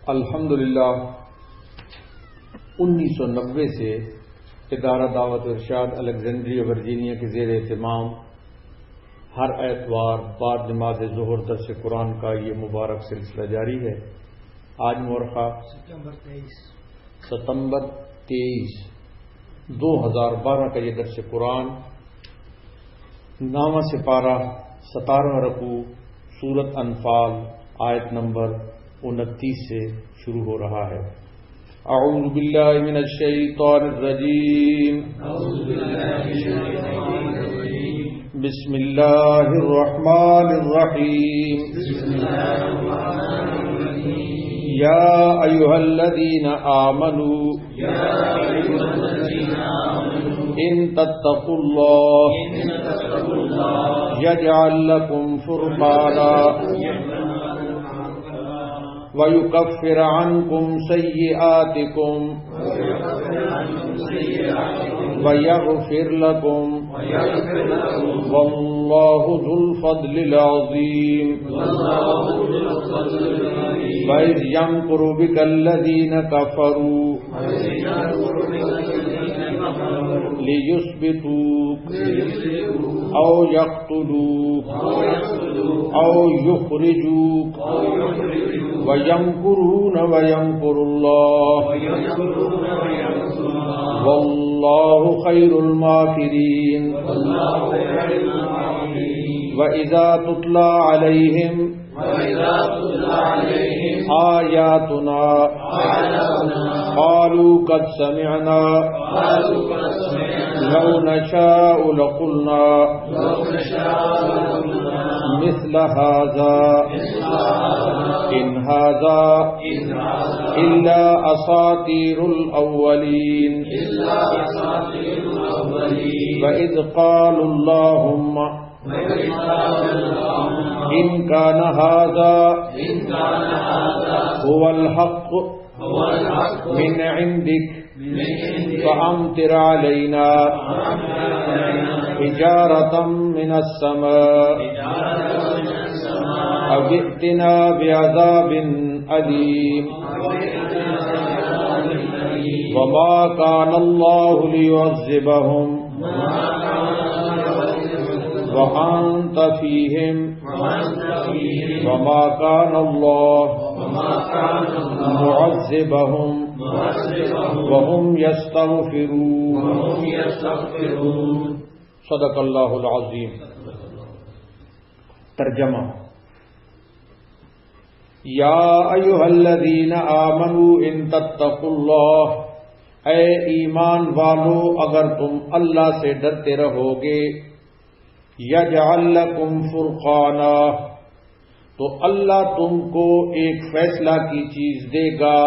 الحمدللہ 1990 سے ادارہ دعوت و ارشاد الیگزینڈریا ورجینیا کے زیر اہتمام ہر اتوار بعد نماز ظہر درس قرآن کا یہ مبارک سلسلہ جاری ہے۔ آج مورخہ ستمبر 23 2012 کا یہ درس قرآن 9واں سپارہ 17واں رکوع سورۃ انفال آیت نمبر 29 سے شروع ہو رہا ہے۔ اعوذ باللہ من الشیطان الرجیم بسم اللہ الرحمن الرحیم یا ایھا الذین آمنوا ان تتقوا اللہ یجعل لکم فرقانا وَيُكَفِّرْ عَنْكُمْ سَيِّئَاتِكُمْ وَيَغْفِرْ لَكُمْ وَاللَّهُ ذُو الْفَضْلِ الْعَظِيمِ وَإِذْ يَمْكُرُ بِكَ الَّذِينَ كَفَرُوا لِيُثْبِتُوكَ أَوْ يَقْتُلُوكَ أَوْ يُخْرِجُوكَ وَيَمْكُرُونَ وَيَمْكُرُ اللَّهُ وَاللَّهُ خَيْرُ الْمَاكِرِينَ وَإِذَا تُتْلَى عَلَيْهِمْ آيَاتُنَا قَالُوا قَدْ سَمِعْنَا لَوْ نَشَاءُ لَقُلْنَا مِثْلَ هَذَا إِنْ هَذَا إِلَّا أَسَاطِيرُ الْأَوَّلِينَ وَإِذْ قَالُوا اللَّهُمَّ إِنْ كَانَ هَذَا هُوَ الْحَقُّ مِنْ عِنْدِكَ فَأَمْطِرْ عَلَيْنَا حِجَارَةً مِنَ السَّمَاءِ أَوْ ائْتِنَا بِعَذَابٍ أَلِيمٍ وَمَا كَانَ اللَّهُ لِيُعَذِّبَهُمْ وَأَنْتَ فِيهِمْ وَمَا كَانَ اللَّهُ مُعَذِّبَهُمْ وَهُمْ يَسْتَغْفِرُونَ صدق اللہ العظیم۔ ترجمہ: یا ایھا الذین آمنوا ان تتقوا اللہ، اے ایمان والو اگر تم اللہ سے ڈرتے رہو گے، یجعل لکم فرقانا تو اللہ تم کو ایک فیصلہ کی چیز دے گا،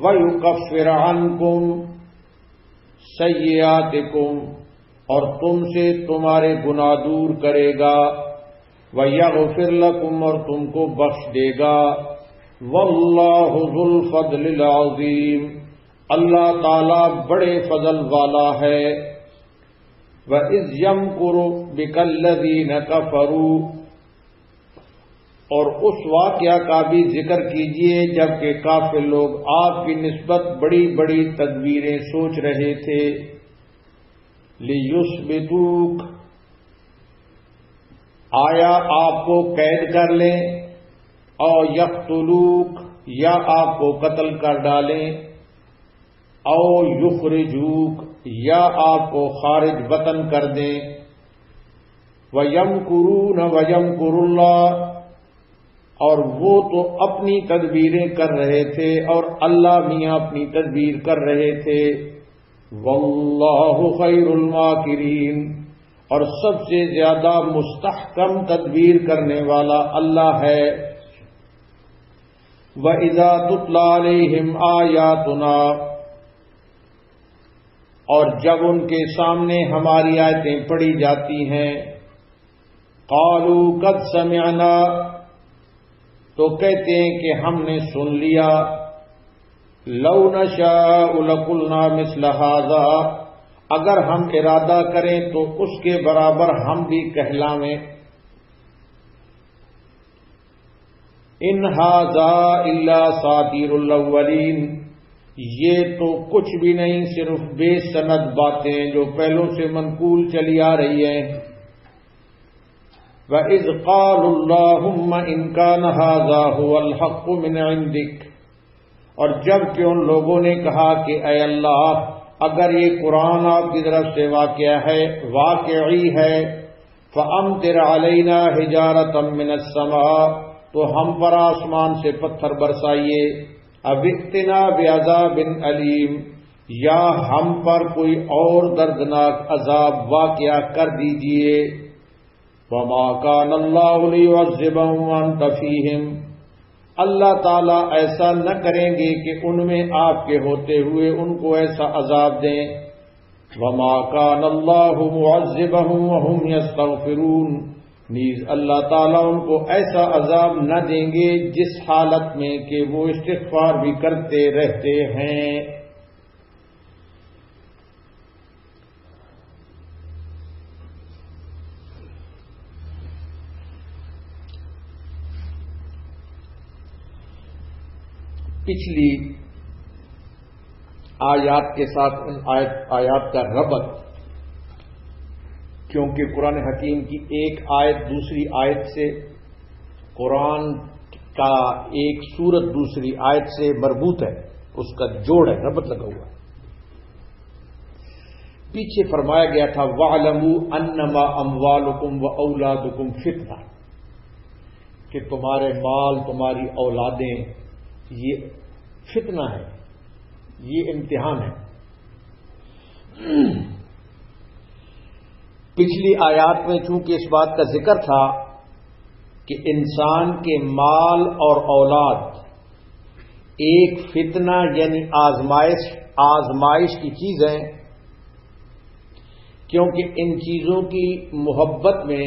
وَيُكَفِّرْ عَنْكُمْ سَيِّئَاتِكُمْ اور تم سے تمہارے گناہ دور کرے گا، وَيَغْفِرْ لَكُمْ اور تم کو بخش دے گا، وَاللَّهُ ذُو الْفَضْلِ الْعَظِيمِ اللہ تعالی بڑے فضل والا ہے۔ وَإِذْ يَمْكُرُ بِكَ الَّذِينَ كَفَرُوا اور اس واقعہ کا بھی ذکر کیجئے جبکہ کافر لوگ آپ کی نسبت بڑی بڑی تدبیریں سوچ رہے تھے، لِيُثْبِتُوكَ آیا آپ کو قید کر لیں، او یقتلوک یا آپ کو قتل کر ڈالیں، او یخرجوک یا آپ کو خارج وطن کر دیں، وَيَمْكُرُونَ وَيَمْكُرُ اللَّهُ اور وہ تو اپنی تدبیریں کر رہے تھے اور اللہ میاں اپنی تدبیر کر رہے تھے، وَاللَّهُ خَيْرُ الْمَاكِرِينَ اور سب سے زیادہ مستحکم تدبیر کرنے والا اللہ ہے۔ وَإِذَا تُتْلَى عَلَيْهِمْ آيَاتُنَا اور جب ان کے سامنے ہماری آیتیں پڑھی جاتی ہیں، قَالُوا قَدْ سَمِعْنَا تو کہتے ہیں کہ ہم نے سن لیا، لَوْ نَشَاءُ لَقُلْنَا مِثْلَ هَذَا اگر ہم ارادہ کریں تو اس کے برابر ہم بھی کہلاویں، ان ھذا الا اساطیر الاولین، یہ تو کچھ بھی نہیں صرف بے سند باتیں جو پہلوں سے منقول چلی آ رہی ہیں۔ وَإِذْ قَالُوا اللَّهُمَّ إِنْ كَانَ هَذَا هُوَ الْحَقُّ مِنْ عِنْدِكَ، اور جب کہ ان لوگوں نے کہا کہ اے اللہ اگر یہ قرآن آپ کی طرف سے واقعی ہے فَأَمْطِرْ عَلَيْنَا حِجَارَةً مِّنَ السَّمَاءِ، تو ہم پر آسمان سے پتھر برسائیے، اَوِئْتِنَا بِعَذَابٍ أَلِيمٍ، یا ہم پر کوئی اور دردناک عذاب واقعہ کر دیجئے۔ وَمَا كَانَ اللَّهُ لِيُعَذِّبَهُمْ وَأَنْتَ فِيهِمْ، اللہ تعالیٰ ایسا نہ کریں گے کہ ان میں آپ کے ہوتے ہوئے ان کو ایسا عذاب دیں۔ وَمَا كَانَ اللَّهُ مُعَذِّبَهُمْ وَهُمْ يَسْتَغْفِرُونَ، نیز اللہ تعالیٰ ان کو ایسا عذاب نہ دیں گے جس حالت میں کہ وہ استغفار بھی کرتے رہتے ہیں۔ پچھلی آیات کے ساتھ ان آیات کا ربط، کیونکہ قرآن حکیم کی ایک آیت دوسری آیت سے، قرآن کا ایک سورت دوسری آیت سے مربوط ہے، اس کا جوڑ ہے، ربط لگا ہوا ہے۔ پیچھے فرمایا گیا تھا وَاعْلَمُوا أَنَّمَا أَمْوَالُكُمْ وَأَوْلَادُكُمْ فِتْنَةٌ، کہ تمہارے مال تمہاری اولادیں یہ فتنہ ہے، یہ امتحان ہے۔ پچھلی آیات میں چونکہ اس بات کا ذکر تھا کہ انسان کے مال اور اولاد ایک فتنہ یعنی آزمائش کی چیزیں، کیونکہ ان چیزوں کی محبت میں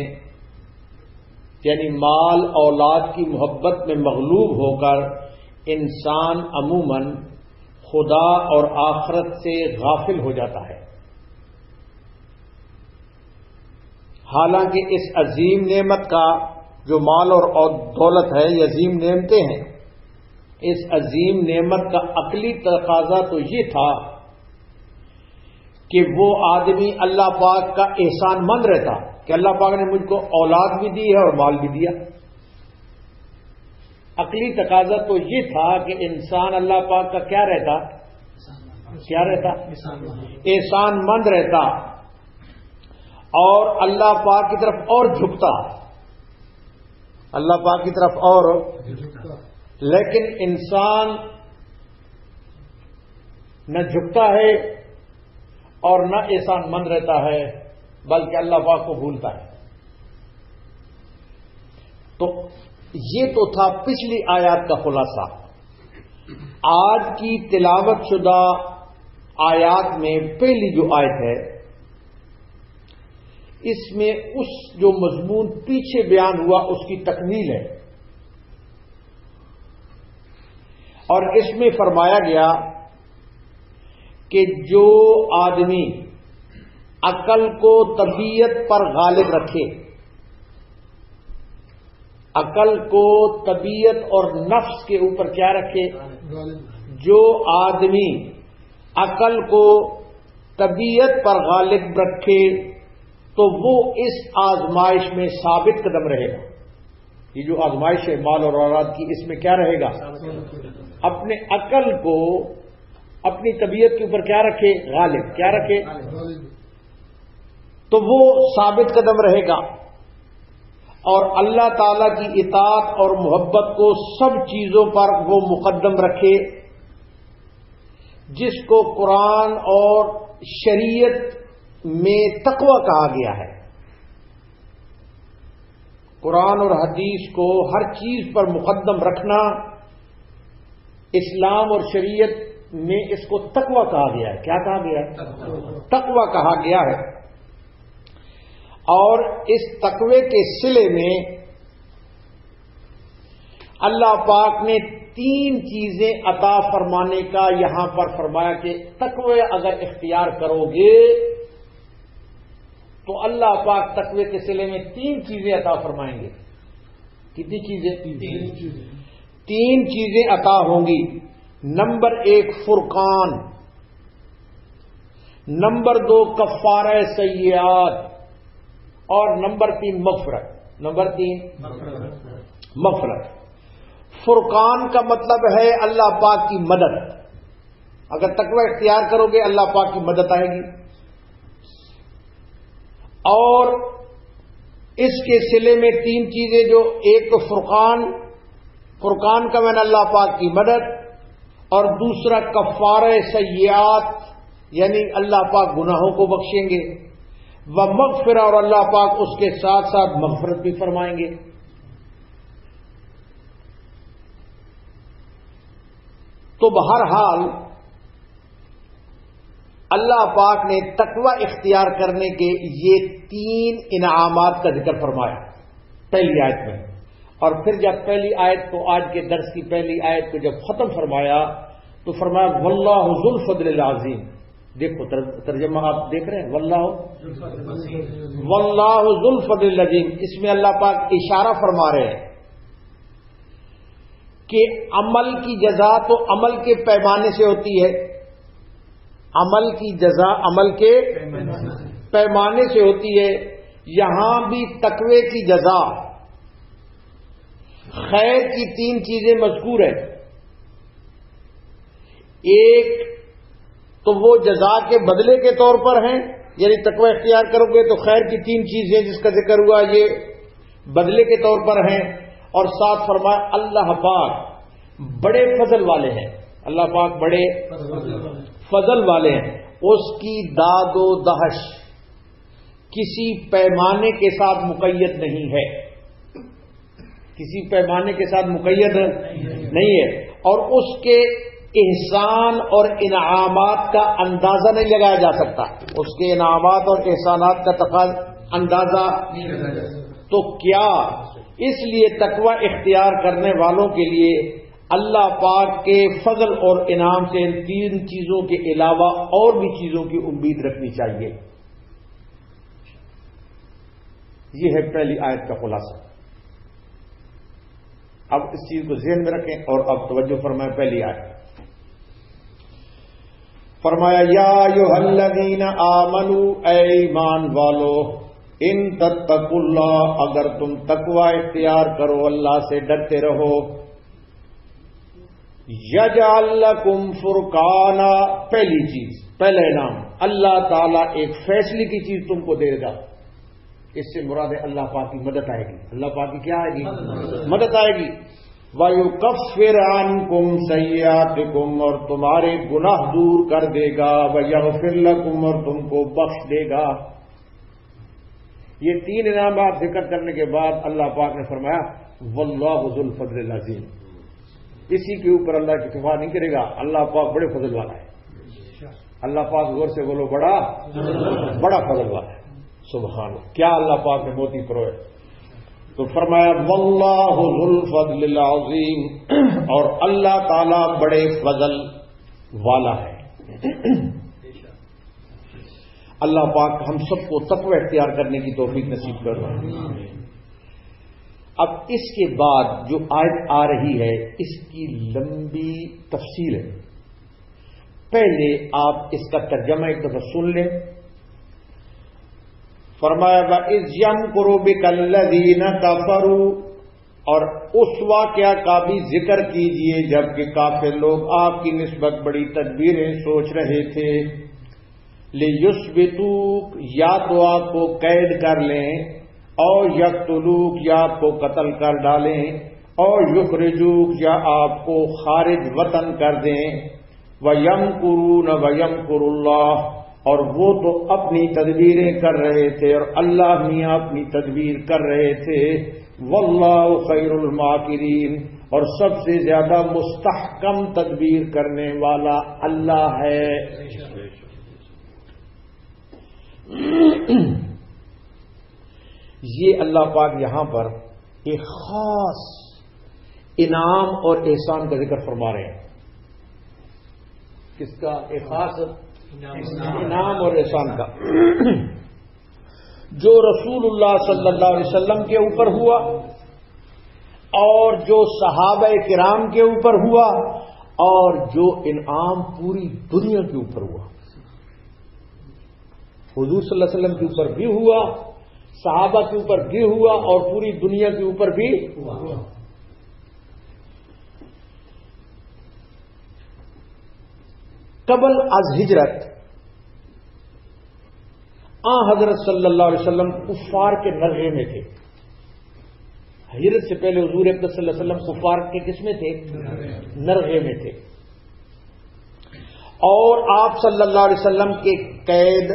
یعنی مال اولاد کی محبت میں مغلوب ہو کر انسان عموماً خدا اور آخرت سے غافل ہو جاتا ہے۔ حالانکہ اس عظیم نعمت کا جو مال اور دولت ہے یہ عظیم نعمتیں ہیں، اس عظیم نعمت کا عقلی تقاضا تو یہ تھا کہ وہ آدمی اللہ پاک کا احسان مند رہتا کہ اللہ پاک نے مجھ کو اولاد بھی دی ہے اور مال بھی دیا۔ عقلی تقاضا تو یہ تھا کہ انسان اللہ پاک کا کیا رہتا، احسان مند رہتا اور اللہ پاک کی طرف اور جھکتا، اللہ پاک کی طرف اور لیکن انسان نہ جھکتا ہے اور نہ احسان مند رہتا ہے بلکہ اللہ پاک کو بھولتا ہے۔ تو یہ تو تھا پچھلی آیات کا خلاصہ۔ آج کی تلاوت شدہ آیات میں پہلی جو آیت ہے اس میں اس جو مضمون پیچھے بیان ہوا اس کی تکمیل ہے، اور اس میں فرمایا گیا کہ جو آدمی عقل کو طبیعت پر غالب رکھے، عقل کو طبیعت اور نفس کے اوپر کیا رکھے، جو آدمی عقل کو طبیعت پر غالب رکھے تو وہ اس آزمائش میں ثابت قدم رہے گا۔ یہ جو آزمائش ہے مال اور اولاد کی، اس میں کیا رہے گا، اپنے عقل کو اپنی طبیعت کے اوپر کیا رکھے، غالب کیا رکھے، تو وہ ثابت قدم رہے گا اور اللہ تعالی کی اطاعت اور محبت کو سب چیزوں پر وہ مقدم رکھے، جس کو قرآن اور شریعت میں تقوی کہا گیا ہے۔ قرآن اور حدیث کو ہر چیز پر مقدم رکھنا اسلام اور شریعت میں اس کو تقوی کہا گیا ہے۔ کیا کہا گیا ہے؟ تقوی کہا گیا ہے۔ اور اس تقوی کے صلے میں اللہ پاک نے 3 چیزیں عطا فرمانے کا یہاں پر فرمایا کہ تقوی اگر اختیار کرو گے تو اللہ پاک تقوی کے صلے میں 3 چیزیں عطا فرمائیں گے۔ کتنی چیزیں؟ 3 چیزیں۔ 3 چیزیں عطا ہوں گی. نمبر 1 فرقان، نمبر 2 کفارہ سیئات، اور نمبر 3 مغفرت. نمبر 3 مغفرت. فرقان کا مطلب ہے اللہ پاک کی مدد. اگر تقوی اختیار کرو گے اللہ پاک کی مدد آئے گی. اور اس کے صلے میں 3 چیزیں جو ایک تو فرقان کا معنی اللہ پاک کی مدد، اور دوسرا کفارہ سیئات یعنی اللہ پاک گناہوں کو بخشیں گے، و مغفرہ اور اللہ پاک اس کے ساتھ ساتھ مغفرت بھی فرمائیں گے. تو بہرحال اللہ پاک نے تقوی اختیار کرنے کے یہ 3 انعامات کا ذکر فرمایا پہلی آیت میں. اور پھر جب پہلی آیت کو، آج کے درس کی پہلی آیت کو جب ختم فرمایا تو فرمایا واللہ ذو الفضل العظیم. دیکھو ترجمہ آپ دیکھ رہے ہیں، واللہ ذو الفضل العظیم. اس میں اللہ پاک اشارہ فرما رہے ہیں کہ عمل کی جزا تو عمل کے پیمانے سے ہوتی ہے. عمل کی جزا عمل کے پیمانے سے ہوتی ہے. یہاں بھی تقوی کی جزا خیر کی 3 چیزیں مذکور ہیں. ایک تو وہ جزا کے بدلے کے طور پر ہیں، یعنی تقوی اختیار کرو گے تو خیر کی 3 چیزیں جس کا ذکر ہوا یہ بدلے کے طور پر ہیں. اور ساتھ فرمایا اللہ پاک بڑے فضل والے ہیں. اللہ پاک بڑے فضل والے ہیں. اس کی داد و دہش کسی پیمانے کے ساتھ مقید نہیں ہے، کسی پیمانے کے ساتھ مقید نہیں ہے. اور اس کے احسان اور انعامات کا اندازہ نہیں لگایا جا سکتا. اس کے انعامات اور احسانات کا اندازہ تو کیا. اس لیے تقوی اختیار کرنے والوں کے لیے اللہ پاک کے فضل اور انعام سے ان 3 چیزوں کے علاوہ اور بھی چیزوں کی امید رکھنی چاہیے. یہ ہے پہلی آیت کا خلاصہ. اب اس چیز کو ذہن میں رکھیں اور اب توجہ فرمائیں. پہلی آیت فرمایا یا ایھا الذین آمنوا، اے ایمان والو، ان تتقوا اللہ، اگر تم تقوی اختیار کرو اللہ سے ڈرتے رہو، یجعل لکم فرقانا، پہلی چیز پہلا انعام اللہ تعالیٰ ایک فیصلے کی چیز تم کو دے گا. اس سے مراد ہے اللہ پاک کی مدد آئے گی. اللہ پاک کی کیا آئے گی؟ مدد آئے گی. وَيُكَفِّرْ عَنْكُمْ سَيِّئَاتِكُمْ، اور تمہارے گناہ دور کر دے گا. وَيَغْفِرْ لَكُمْ، اور تم کو بخش دے گا. یہ 3 انعامات ذکر کرنے کے بعد اللہ پاک نے فرمایا وَاللَّهُ ذُو الْفَضْلِ الْعَظِيمِ. اسی کے اوپر اللہ کی اکتفا نہیں کرے گا. اللہ پاک بڑے فضل والا ہے. اللہ پاک غور سے بولو بڑا فضل والا ہے. سبحان اللہ، کیا اللہ پاک نے موتی پروئے. تو فرمایا واللہ ذو الفضل العظیم، اور اللہ تعالی بڑے فضل والا ہے. اللہ پاک ہم سب کو تقوی اختیار کرنے کی توفیق نصیب کر رہا ہے. اب اس کے بعد جو آیت آ رہی ہے اس کی لمبی تفصیل ہے. پہلے آپ اس کا ترجمہ ایک دفعہ سن لیں. فرمایا وَإِذْ يَمْكُرُ بِكَ الَّذِينَ كَفَرُوا، اور اس واقعہ کا بھی ذکر کیجئے جبکہ کافر لوگ آپ کی نسبت بڑی تدبیریں سوچ رہے تھے. لِيُثْبِتُوكَ، یا تو آپ کو قید کر لیں، اور یقتلوک، یا آپ کو قتل کر ڈالیں، اور یخرجوک، یا آپ کو خارج وطن کر دیں. وَيَمْكُرُونَ وَيَمْكُرُ اللَّهُ، اور وہ تو اپنی تدبیریں کر رہے تھے اور اللہ میاں اپنی تدبیر کر رہے تھے. واللہ خیر الماکرین، اور سب سے زیادہ مستحکم تدبیر کرنے والا اللہ ہے. یہ اللہ پاک یہاں پر ایک خاص انعام اور احسان کا ذکر فرما رہے ہیں. کس کا؟ ایک خاص انعام اور احسان کا جو رسول اللہ صلی اللہ علیہ وسلم کے اوپر ہوا اور جو صحابہ کرام کے اوپر ہوا اور جو انعام پوری دنیا کے اوپر ہوا. حضور صلی اللہ علیہ وسلم کے اوپر بھی ہوا, صحابہ کے اوپر بھی ہوا اور پوری دنیا کے اوپر بھی ہوا. قبل از ہجرت حضرت صلی اللہ علیہ وسلم کفار کے نرغے میں تھے. ہجرت سے پہلے حضور اقدس صلی اللہ علیہ وسلم کفار کے کس میں تھے؟ نرغے میں تھے. اور آپ صلی اللہ علیہ وسلم کے قید,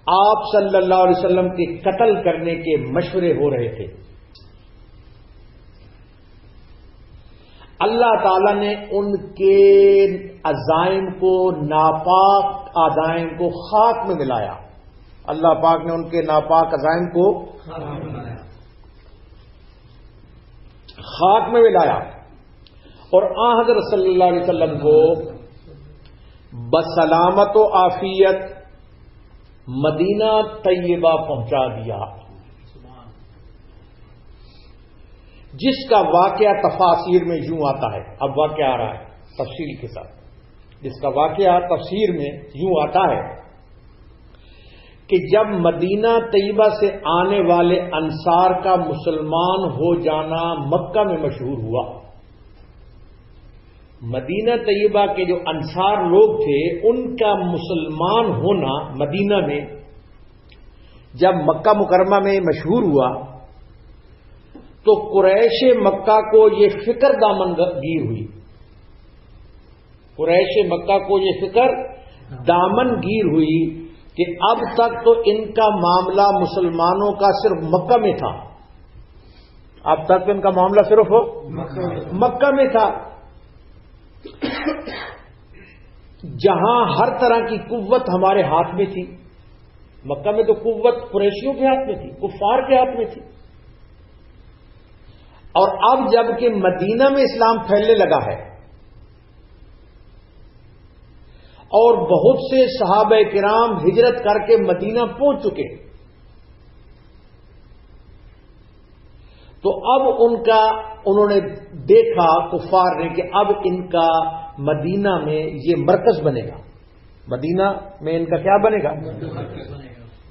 آپ صلی اللہ علیہ وسلم کے قتل کرنے کے مشورے ہو رہے تھے. اللہ تعالی نے ان کے عزائم کو, ناپاک عزائم کو خاک میں ملایا. اللہ پاک نے ان کے ناپاک عزائم کو خاک میں ملایا اور حضرت صلی اللہ علیہ وسلم کو بسلامت و عافیت مدینہ طیبہ پہنچا دیا, جس کا واقعہ تفاسیر میں یوں آتا ہے. اب واقعہ آ رہا ہے تفصیل کے ساتھ. جس کا واقعہ تفسیر میں یوں آتا ہے کہ جب مدینہ طیبہ سے آنے والے انصار کا مسلمان ہو جانا مکہ میں مشہور ہوا, مدینہ طیبہ کے جو انصار لوگ تھے ان کا مسلمان ہونا مدینہ میں جب مکہ مکرمہ میں مشہور ہوا تو قریش مکہ کو یہ فکر دامن گیر ہوئی. قریش مکہ کو یہ فکر دامن گیر ہوئی کہ اب تک تو ان کا معاملہ مسلمانوں کا صرف مکہ میں تھا. اب تک تو ان کا معاملہ صرف مکہ میں تھا, جہاں ہر طرح کی قوت ہمارے ہاتھ میں تھی. مکہ میں تو قوت قریشیوں کے ہاتھ میں تھی, کفار کے ہاتھ میں تھی. اور اب جب کہ مدینہ میں اسلام پھیلنے لگا ہے اور بہت سے صحابہ کرام ہجرت کر کے مدینہ پہنچ چکے, تو اب انہوں نے دیکھا کفار نے کہ اب ان کا مدینہ میں یہ مرکز بنے گا. مدینہ میں ان کا کیا بنے گا؟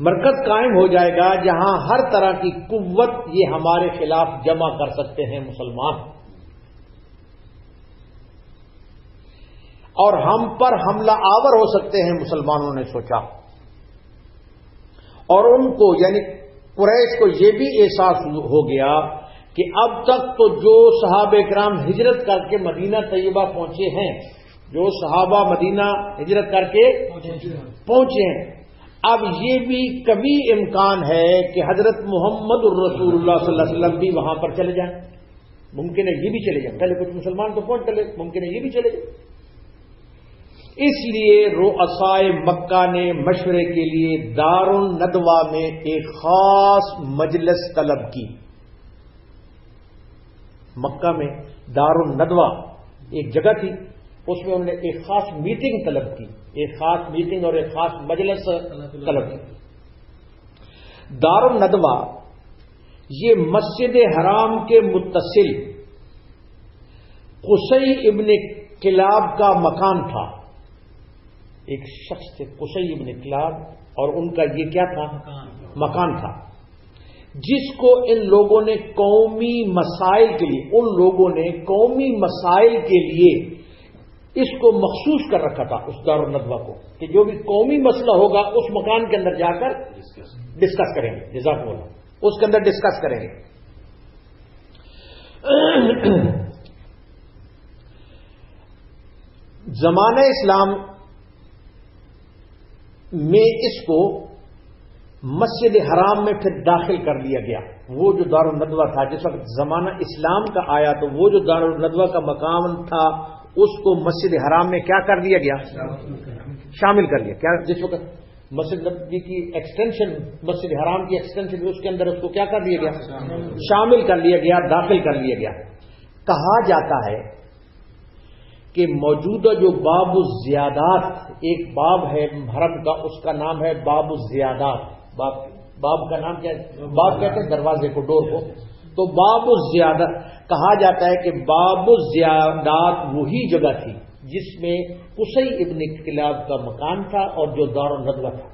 مرکز قائم ہو جائے گا جہاں ہر طرح کی قوت یہ ہمارے خلاف جمع کر سکتے ہیں مسلمان, اور ہم پر حملہ آور ہو سکتے ہیں مسلمانوں نے سوچا. اور ان کو یعنی قریش کو یہ بھی احساس ہو گیا کہ اب تک تو جو صحابہ کرام ہجرت کر کے مدینہ طیبہ پہنچے ہیں, جو صحابہ مدینہ ہجرت کر کے پہنچے ہیں, اب یہ بھی کبھی امکان ہے کہ حضرت محمد الرسول اللہ صلی اللہ علیہ وسلم بھی وہاں پر چلے جائیں. ممکن ہے یہ بھی چلے جائیں, پہلے کچھ مسلمان تو پہنچ چلے, ممکن ہے یہ بھی چلے جائیں. اس لیے رؤسائے مکہ نے مشورے کے لیے دار الندوہ میں ایک خاص مجلس طلب کی. مکہ میں دار الندوہ ایک جگہ تھی, اس میں انہوں نے ایک خاص میٹنگ طلب کی, ایک خاص میٹنگ اور ایک خاص مجلس طلب کی. دار الندوہ یہ مسجد حرام کے متصل قصی ابن کلاب کا مکان تھا. ایک شخص تھے قصی ابن کلاب, اور ان کا یہ کیا تھا؟ مکان تھا, جس کو ان لوگوں نے قومی مسائل کے لیے, ان لوگوں نے قومی مسائل کے لیے اس کو مخصوص کر رکھا تھا, اس دار الندوہ کو, کہ جو بھی قومی مسئلہ ہوگا اس مکان کے اندر جا کر ڈسکس کریں گے. جزاک اللہ, اس کے اندر ڈسکس کریں گے. زمانہ اسلام میں اس کو مسجد حرام میں پھر داخل کر لیا گیا. وہ جو دار الندوہ تھا, جس وقت زمانہ اسلام کا آیا تو وہ جو دار الندوہ کا مقام تھا اس کو مسجد حرام میں کیا کر دیا گیا؟ شامل کر لیا. کیا جس وقت مسجد نبوی کی ایکسٹینشن, مسجد حرام کی ایکسٹینشن, اس کے اندر اس کو کیا کر دیا گیا؟ شامل کر لیا گیا, داخل کر لیا گیا. کہا جاتا ہے کہ موجودہ جو باب الزیادات, ایک باب ہے حرم کا, اس کا نام ہے باب الزیادات. باب کا نام کیا ہے؟ باب کہتے ہیں دروازے کو, ڈور کو. تو باب الزیادت کہا جاتا ہے کہ باب الزیادات وہی جگہ تھی جس میں قصی ابن کلاب کا مکان تھا اور جو دار الندوہ تھا۔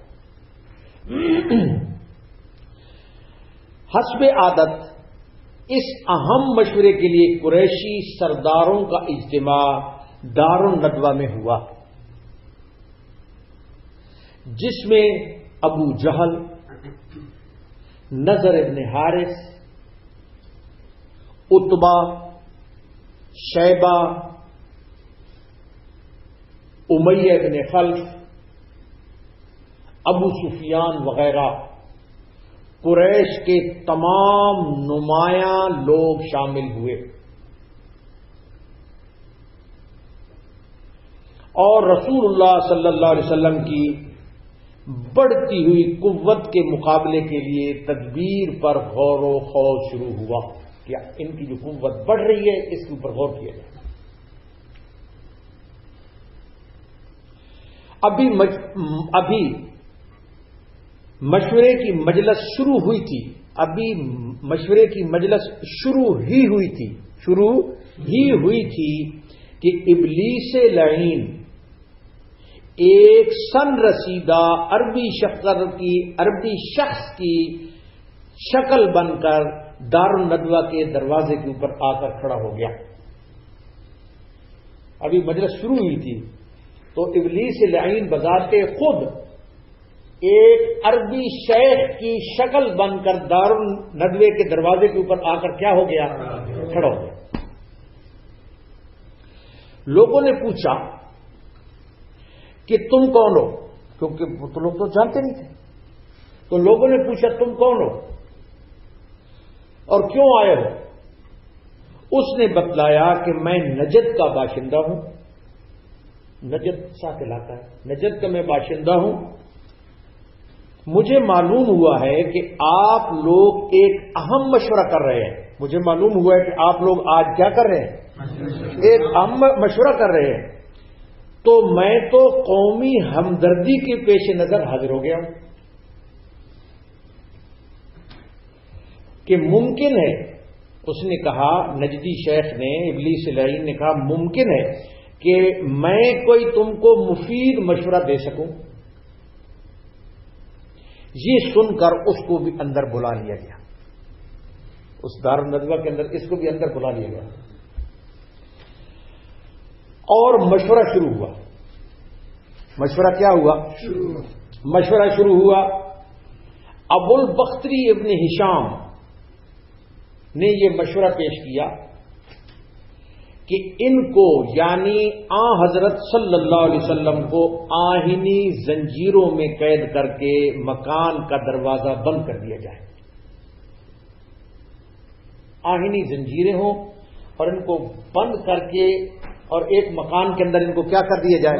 حسب عادت اس اہم مشورے کے لیے قریشی سرداروں کا اجتماع دار الندوہ میں ہوا، جس میں ابو جہل، نضر ابن حارث، عتبہ، شیبہ، امیہ ابن خلف، ابو سفیان وغیرہ قریش کے تمام نمایاں لوگ شامل ہوئے، اور رسول اللہ صلی اللہ علیہ وسلم کی بڑھتی ہوئی قوت کے مقابلے کے لیے تدبیر پر غور و خوض شروع ہوا کہ ان کی جو قوت بڑھ رہی ہے اس کے اوپر غور کیا جائے۔ ابھی مشورے کی مجلس شروع ہوئی تھی، مشورے کی مجلس شروع ہی ہوئی تھی کہ ابلیس لعین ایک سن رسیدہ عربی شخص کی شکل بن کر دار الندوہ کے دروازے کے اوپر آ کر کھڑا ہو گیا۔ ابھی مجلس شروع ہوئی تھی تو ابلیس لعین بذات خود ایک عربی شیخ کی شکل بن کر دار الندوے کے دروازے کے اوپر آ کر کیا ہو گیا؟ کھڑا ہو گیا۔ لوگوں نے پوچھا کہ تم کون ہو، کیونکہ وہ تو لوگ تو جانتے نہیں تھے، تو لوگوں نے پوچھا تم کون ہو اور کیوں آئے ہو؟ اس نے بتلایا کہ میں نجد کا باشندہ ہوں، نجد ساتھ علاقہ ہے، نجد کا میں باشندہ ہوں، مجھے معلوم ہوا ہے کہ آپ لوگ ایک اہم مشورہ کر رہے ہیں، مجھے معلوم ہوا ہے کہ آپ لوگ آج کیا کر رہے ہیں؟ ایک اہم مشورہ کر رہے ہیں، تو میں تو قومی ہمدردی کے پیش نظر حاضر ہو گیا ہوں کہ ممکن ہے، اس نے کہا، نجدی شیخ نے، ابلیس لعین نے کہا ممکن ہے کہ میں کوئی تم کو مفید مشورہ دے سکوں۔ یہ سن کر اس کو بھی اندر بلا لیا گیا، اس دار الندوہ کے اندر اس کو بھی اندر بلا لیا گیا اور مشورہ شروع ہوا۔ مشورہ کیا ہوا؟ مشورہ شروع ہوا۔ ابو البختری ابن ہشام نے یہ مشورہ پیش کیا کہ ان کو، یعنی حضرت صلی اللہ علیہ وسلم کو آہنی زنجیروں میں قید کر کے مکان کا دروازہ بند کر دیا جائے، آہنی زنجیریں ہوں اور ان کو بند کر کے، اور ایک مکان کے اندر ان کو کیا کر دیا جائے؟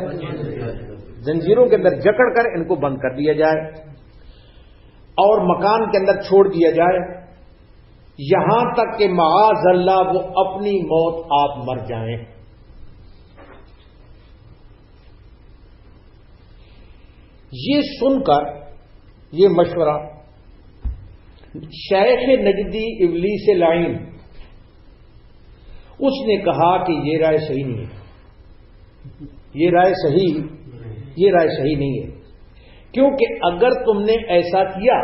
زنجیروں کے اندر جکڑ کر ان کو بند کر دیا جائے اور مکان کے اندر چھوڑ دیا جائے، یہاں تک کہ معاذ اللہ وہ اپنی موت آپ مر جائیں۔ یہ سن کر یہ مشورہ شیخ نجدی ابلیس لعین، اس نے کہا کہ یہ رائے صحیح نہیں ہے، یہ رائے صحیح نہیں ہے، کیونکہ اگر تم نے ایسا کیا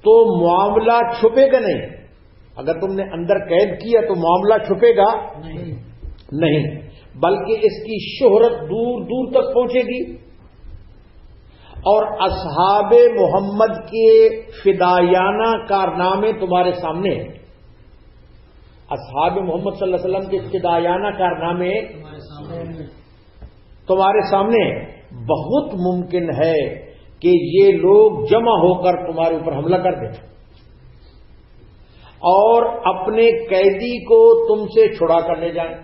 تو معاملہ چھپے گا نہیں، اگر تم نے اندر قید کیا تو معاملہ چھپے گا نہیں، بلکہ اس کی شہرت دور دور تک پہنچے گی، اور اصحاب محمد کے فدائیانہ کارنامے تمہارے سامنے ہیں، اصحاب محمد صلی اللہ علیہ وسلم کے فدائیانہ کارنامے تمہارے سامنے ہیں، بہت ممکن ہے کہ یہ لوگ جمع ہو کر تمہارے اوپر حملہ کر دیں اور اپنے قیدی کو تم سے چھڑا کر لے جائیں۔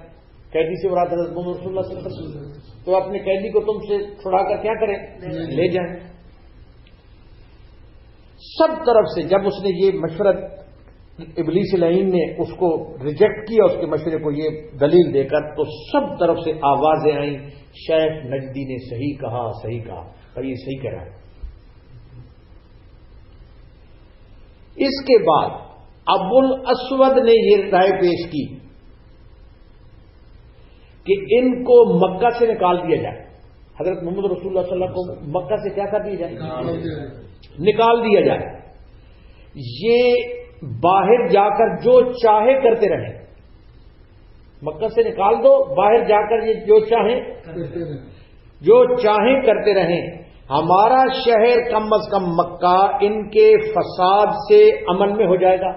قیدی سے مراد حضرت محمد رسول اللہ صلی اللہ علیہ وسلم، تو اپنے قیدی کو تم سے چھڑا کر کیا کریں؟ لے جائیں۔ سب طرف سے جب اس نے یہ مشورہ، ابلیس لعین نے اس کو ریجیکٹ کیا، اس کے مشورے کو یہ دلیل دے کر، تو سب طرف سے آوازیں آئیں، شیخ نجدی نے صحیح کہا، اور یہ صحیح کہہ رہا ہے۔ اس کے بعد ابو الاسود نے یہ رائے پیش کی کہ ان کو مکہ سے نکال دیا جائے. حضرت محمد رسول اللہ صلی اللہ علیہ وسلم کو مکہ سے کیا کر دیا جائے؟ نکال دیا جائے. یہ باہر جا کر جو چاہے کرتے رہیں. مکہ سے نکال دو، باہر جا کر یہ جو چاہیں کرتے رہیں. ہمارا شہر کم از کم مکہ ان کے فساد سے امن میں ہو جائے گا،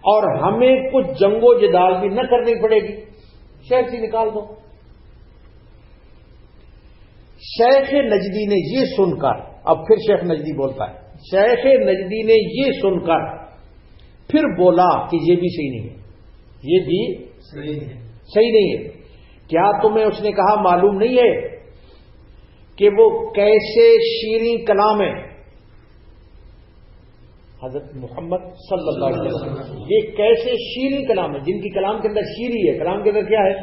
اور ہمیں کچھ جنگ و جدال بھی نہ کرنی پڑے گی. شہر سے نکال دو. شیخ نجدی نے یہ سن کر، اب پھر شیخ نجدی بولتا ہے، شیخ نجدی نے یہ سن کر پھر بولا کہ یہ بھی صحیح نہیں ہے، یہ بھی صحیح نہیں ہے. کیا تمہیں اس نے کہا معلوم نہیں ہے کہ وہ کیسے شیریں کلام ہے؟ حضرت محمد صلی اللہ علیہ وسلم یہ کیسے شیریں کلام ہے، جن کی کلام کے اندر شیری ہے. کلام کے اندر کیا ہے؟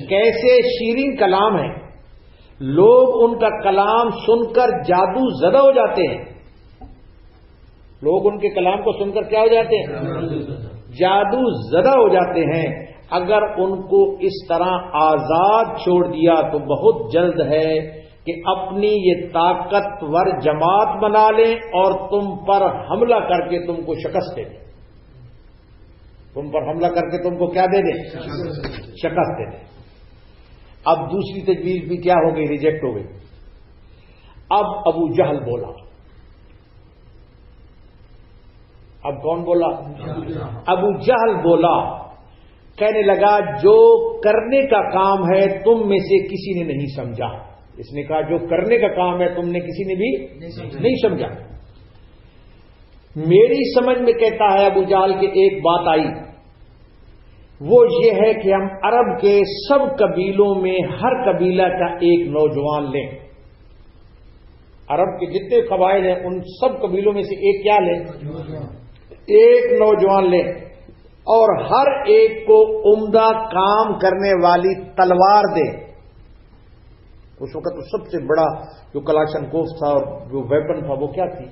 کیسے شیریں کلام ہے. لوگ ان کا کلام سن کر جادو زدہ ہو جاتے ہیں. لوگ ان کے کلام کو سن کر کیا ہو جاتے ہیں؟ جادو زدہ ہو جاتے ہیں. اگر ان کو اس طرح آزاد چھوڑ دیا تو بہت جلد ہے کہ اپنی یہ طاقتور جماعت بنا لیں اور تم پر حملہ کر کے تم کو شکست دے دیں. تم پر حملہ کر کے تم کو کیا دے دیں؟ شکست دے دیں. اب دوسری تجویز بھی کیا ہو گئی؟ ریجیکٹ ہو گئی. اب ابو جہل بولا. اب کون بولا؟ ابو جہل بولا. کہنے لگا جو کرنے کا کام ہے تم میں سے کسی نے نہیں سمجھا. اس نے کہا جو کرنے کا کام ہے تم نے کسی نے بھی نہیں سمجھا. میری سمجھ میں کہتا ہے ابو جہل کہ ایک بات آئی، وہ یہ ہے کہ ہم عرب کے سب قبیلوں میں ہر قبیلہ کا ایک نوجوان لیں. عرب کے جتنے قبائل ہیں ان سب قبیلوں میں سے ایک کیا لیں؟ ایک نوجوان لیں، اور ہر ایک کو عمدہ کام کرنے والی تلوار دیں. اس وقت سب سے بڑا جو کلاشن کوف تھا اور جو ویپن تھا وہ کیا تھی؟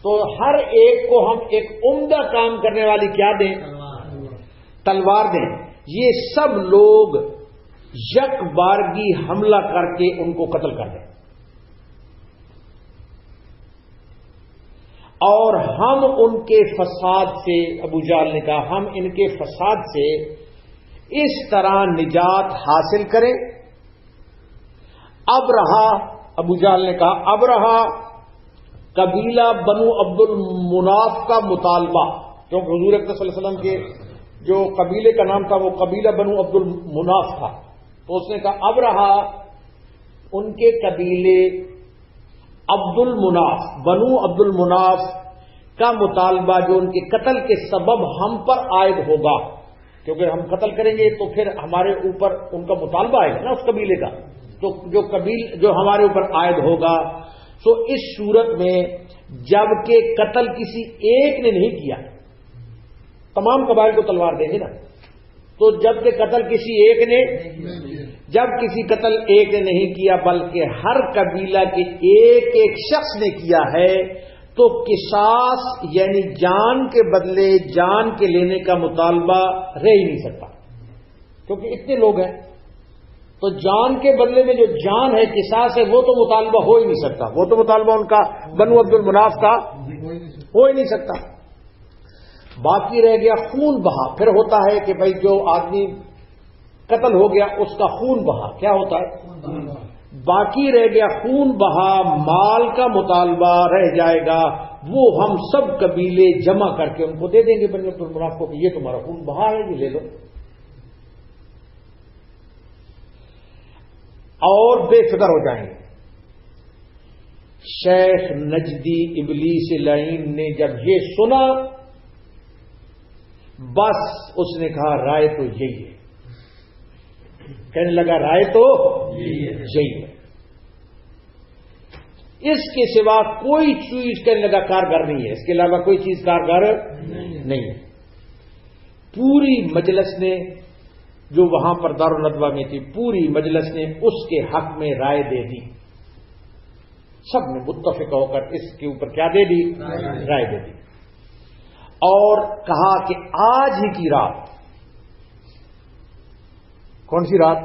تو ہر ایک کو ہم ایک عمدہ کام کرنے والی کیا دیں؟ تلوار دیں. یہ سب لوگ یک بارگی حملہ کر کے ان کو قتل کر دیں، اور ہم ان کے فساد سے، ابو جہل نے کہا ہم ان کے فساد سے اس طرح نجات حاصل کریں. اب رہا، ابو جہل نے کہا اب رہا قبیلہ بنو عبد المناف کا مطالبہ، کیونکہ حضور اکرم صلی اللہ علیہ وسلم کے جو قبیلے کا نام تھا وہ قبیلہ بنو عبد المناف تھا. تو اس نے کہا اب رہا ان کے قبیلے عبد المناف، بنو عبد المناف کا مطالبہ جو ان کے قتل کے سبب ہم پر عائد ہوگا، کیونکہ ہم قتل کریں گے تو پھر ہمارے اوپر ان کا مطالبہ آئے گا نا اس قبیلے کا، تو جو ہمارے اوپر عائد ہوگا. تو اس صورت میں جب کہ قتل کسی ایک نے نہیں کیا، تمام قبائل کو تلوار دیں گے نا، تو جب کہ قتل کسی ایک نے، جب کسی قتل ایک نے نہیں کیا بلکہ ہر قبیلہ کے ایک ایک شخص نے کیا ہے، تو قصاص یعنی جان کے بدلے جان کے لینے کا مطالبہ رہ ہی نہیں سکتا، کیونکہ اتنے لوگ ہیں. تو جان کے بدلے میں جو جان ہے، قصاص ہے، وہ تو مطالبہ ہو ہی نہیں سکتا. وہ تو مطالبہ ان کا بنو عبد المناف کا ہو ہی نہیں سکتا. باقی رہ گیا خون بہا. پھر ہوتا ہے کہ بھائی جو آدمی قتل ہو گیا اس کا خون بہا، کیا ہوتا ہے؟ باقی رہ گیا خون بہا، مال کا مطالبہ رہ جائے گا. وہ ہم سب قبیلے جمع کر کے ان کو دے دیں گے بنو عبد المناف کو کہ یہ تمہارا خون بہا ہے، یہ لے لو، اور بے فکر ہو جائیں گے. شیخ نجدی ابلیس لعین نے جب یہ سنا بس اس نے کہا رائے تو یہی ہے. کہنے لگا رائے تو یہی ہے، اس کے سوا کوئی چیز کہنے لگا کارگر نہیں ہے، اس کے علاوہ کوئی چیز کارگر نہیں ہے. پوری مجلس نے جو وہاں پر دار الندوہ میں تھی، پوری مجلس نے اس کے حق میں رائے دے دی. سب نے متفق ہو کر اس کے اوپر کیا دے دی؟ رائے دے دی، اور کہا کہ آج ہی کی رات، کون سی رات؟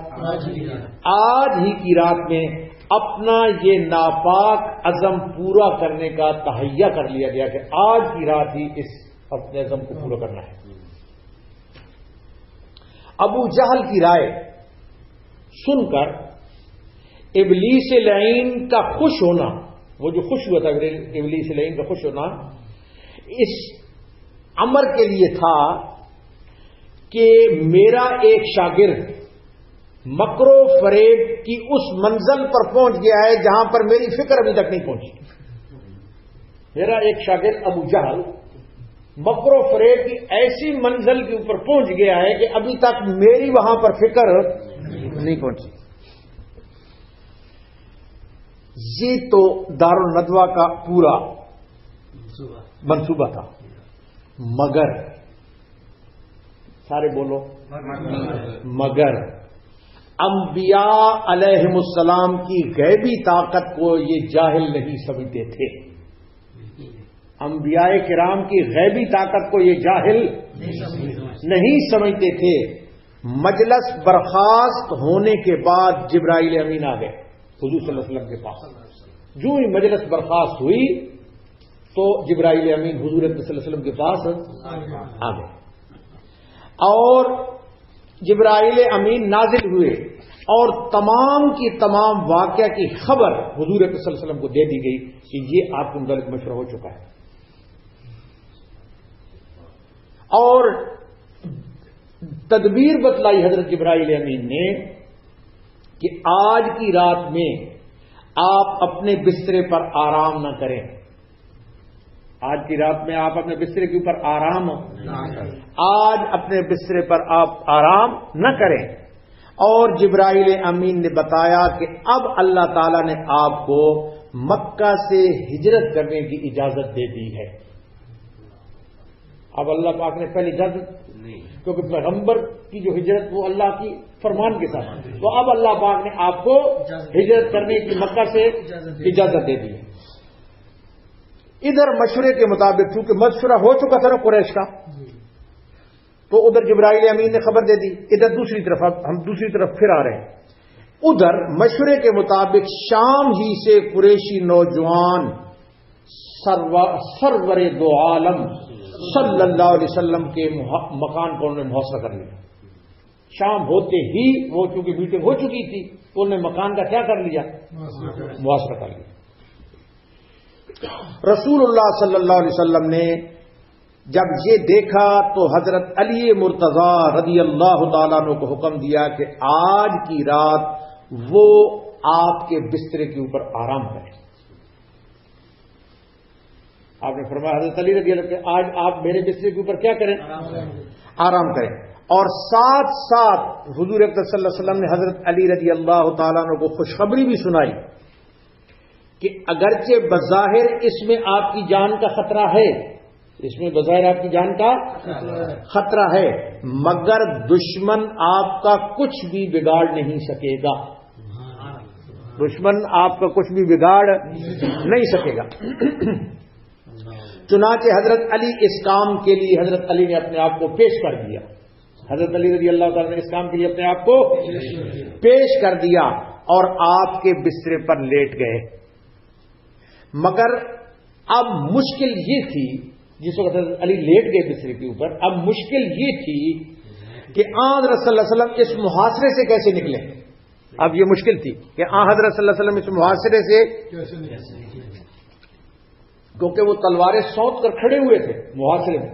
آج ہی کی رات میں اپنا یہ ناپاک عزم پورا کرنے کا تہیہ کر لیا گیا کہ آج کی رات ہی اس اپنے عزم کو پورا کرنا ہے۔ ابو جہل کی رائے سن کر ابلیس لعین کا خوش ہونا، وہ جو خوش ہوا تھا ابلیس لعین کا خوش ہونا، اس امر کے لیے تھا کہ میرا ایک شاگرد مکر و فریب کی اس منزل پر پہنچ گیا ہے جہاں پر میری فکر ابھی تک نہیں پہنچی۔ میرا ایک شاگرد ابو جہل مکر و فریب کی ایسی منزل کے اوپر پہنچ گیا ہے کہ ابھی تک میری وہاں پر فکر نہیں پہنچی۔ یہ تو دار الندوہ کا پورا منصوبہ تھا، مگر سارے بولو، مگر انبیاء علیہم السلام کی غیبی طاقت کو یہ جاہل نہیں سمجھتے تھے۔ انبیاء کرام کی غیبی طاقت کو یہ جاہل نہیں سمجھتے تھے۔ مجلس برخاست ہونے کے بعد جبرائیل امین آ گئے حضور صلی اللہ علیہ وسلم کے پاس۔ جو ہی مجلس برخاست ہوئی تو جبرائیل امین حضور صلی اللہ علیہ وسلم کے پاس آ گئے، اور جبرائیل امین نازل ہوئے اور تمام کی تمام واقعہ کی خبر حضور صلی اللہ علیہ وسلم کو دے دی گئی کہ یہ آپ کے متعلق مشورہ ہو چکا ہے، اور تدبیر بتلائی حضرت جبرائیل امین نے کہ آج کی رات میں آپ اپنے بسترے پر آرام نہ کریں، آج کی رات میں آپ اپنے بسترے کے اوپر آرام آج اپنے بسترے پر آپ آرام نہ کریں۔ اور جبرائیل امین نے بتایا کہ اب اللہ تعالی نے آپ کو مکہ سے ہجرت کرنے کی اجازت دے دی ہے۔ اب اللہ پاک نے پہلے اجازت نہیں، کیونکہ پیغمبر کی جو ہجرت وہ اللہ کی فرمان کے ساتھ، تو اب اللہ پاک نے آپ کو ہجرت کرنے کی مکہ سے اجازت دے دی ہے۔ ادھر مشورے کے مطابق چونکہ مشورہ ہو چکا تھا نا قریش کا، تو ادھر جبرائیل امین نے خبر دے دی، ادھر دوسری طرف ہم دوسری طرف پھر آ رہے ہیں۔ ادھر مشورے کے مطابق شام ہی سے قریشی نوجوان سرور دو عالم صلی اللہ علیہ وسلم کے مکان کو انہوں نے محاصرہ کر لیا۔ شام ہوتے ہی وہ چونکہ میٹنگ ہو چکی تھی، انہوں نے مکان کا کیا کر لیا؟ محاصرہ کر لیا۔ رسول اللہ صلی اللہ علیہ وسلم نے جب یہ دیکھا تو حضرت علی مرتضی رضی اللہ تعالیٰ عنہ کو حکم دیا کہ آج کی رات وہ آپ کے بسترے کے اوپر آرام کریں۔ آپ نے فرمایا حضرت علی رضی اللہ عنہ آج آپ میرے بسترے کے اوپر کیا کریں؟ آرام کریں۔ اور ساتھ ساتھ حضور اکرم صلی اللہ علیہ وسلم نے حضرت علی رضی اللہ تعالیٰ عنہ کو خوشخبری بھی سنائی کہ اگرچہ بظاہر اس میں آپ کی جان کا خطرہ ہے، اس میں بظاہر آپ کی جان کا خطرہ ہے، مگر دشمن آپ کا کچھ بھی بگاڑ نہیں سکے گا، دشمن آپ کا کچھ بھی بگاڑ نہیں سکے گا۔ چنانچہ حضرت علی اس کام کے لیے حضرت علی نے اپنے آپ کو پیش کر دیا، حضرت علی رضی اللہ تعالیٰ نے اس کام کے لیے اپنے آپ کو پیش کر دیا اور آپ کے بسترے پر لیٹ گئے۔ مگر اب مشکل یہ تھی، جس وقت حضرت علی لیٹ گئے بسترے کے اوپر، اب مشکل یہ تھی کہ حضرت صلی اللہ علیہ وسلم اس محاصرے سے کیسے نکلے۔ اب یہ مشکل تھی کہ حضرت صلی اللہ علیہ وسلم اس محاصرے سے کیونکہ وہ تلواریں سونت کر کھڑے ہوئے تھے محاصرے میں،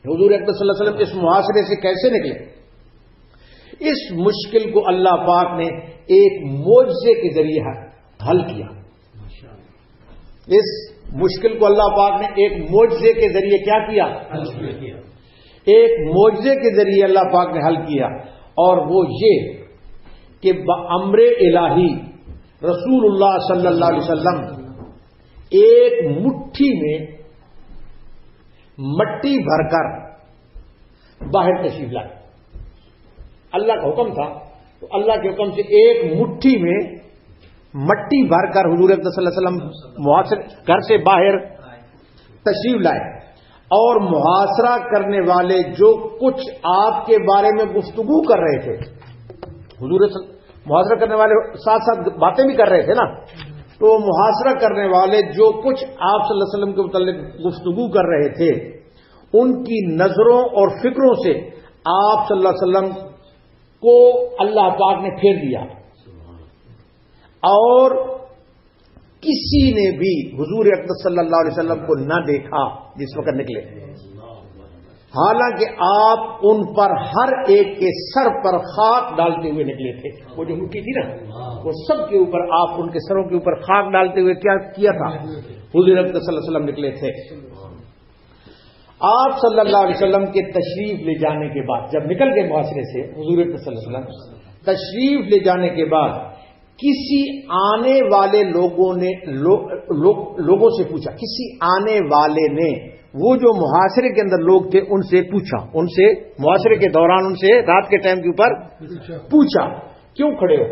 حضور اکرم صلی اللہ علیہ وسلم اس محاصرے سے کیسے نکلے۔ اس مشکل کو اللہ پاک نے ایک معجزے کے ذریعے حل کیا۔ اس مشکل کو اللہ پاک نے ایک معجزے کے ذریعے کیا کیا؟ ایک معجزے کے ذریعے اللہ پاک نے حل کیا، اور وہ یہ کہ بامر الہی رسول اللہ صلی اللہ علیہ وسلم ایک مٹھی میں مٹی بھر کر باہر تشریف لائے۔ اللہ کا حکم تھا تو اللہ کے حکم سے ایک مٹھی میں مٹی بھر کر حضور اکرم صلی اللہ علیہ وسلم محاصرے گھر سے باہر تشریف لائے، اور محاصرہ کرنے والے جو کچھ آپ کے بارے میں گفتگو کر رہے تھے، حضور محاصرہ کرنے والے ساتھ ساتھ باتیں بھی کر رہے تھے نا، تو محاصرہ کرنے والے جو کچھ آپ صلی اللہ علیہ وسلم کے متعلق گفتگو کر رہے تھے، ان کی نظروں اور فکروں سے آپ صلی اللہ علیہ وسلم کو اللہ پاک نے پھیر دیا، اور کسی نے بھی حضور اکرم صلی اللہ علیہ وسلم کو نہ دیکھا جس وقت نکلے، حالانکہ آپ ان پر ہر ایک کے سر پر خاک ڈالتے ہوئے نکلے تھے۔ وہ جو مٹی تھی نا، وہ سب کے اوپر آپ ان کے سروں کے اوپر خاک ڈالتے ہوئے کیا کیا تھا؟ حضور اکرم صلی اللہ علیہ وسلم نکلے تھے۔ آپ صلی اللہ علیہ وسلم کے تشریف لے جانے کے بعد، جب نکل گئے معاشرے سے حضور اکرم صلی اللہ علیہ وسلم، تشریف لے جانے کے بعد کسی آنے والے لوگوں سے پوچھا، کسی آنے والے نے وہ جو محاصرے کے اندر لوگ تھے ان سے پوچھا، ان سے معاشرے کے دوران ان سے رات کے ٹائم کے اوپر پوچھا کیوں کھڑے ہو؟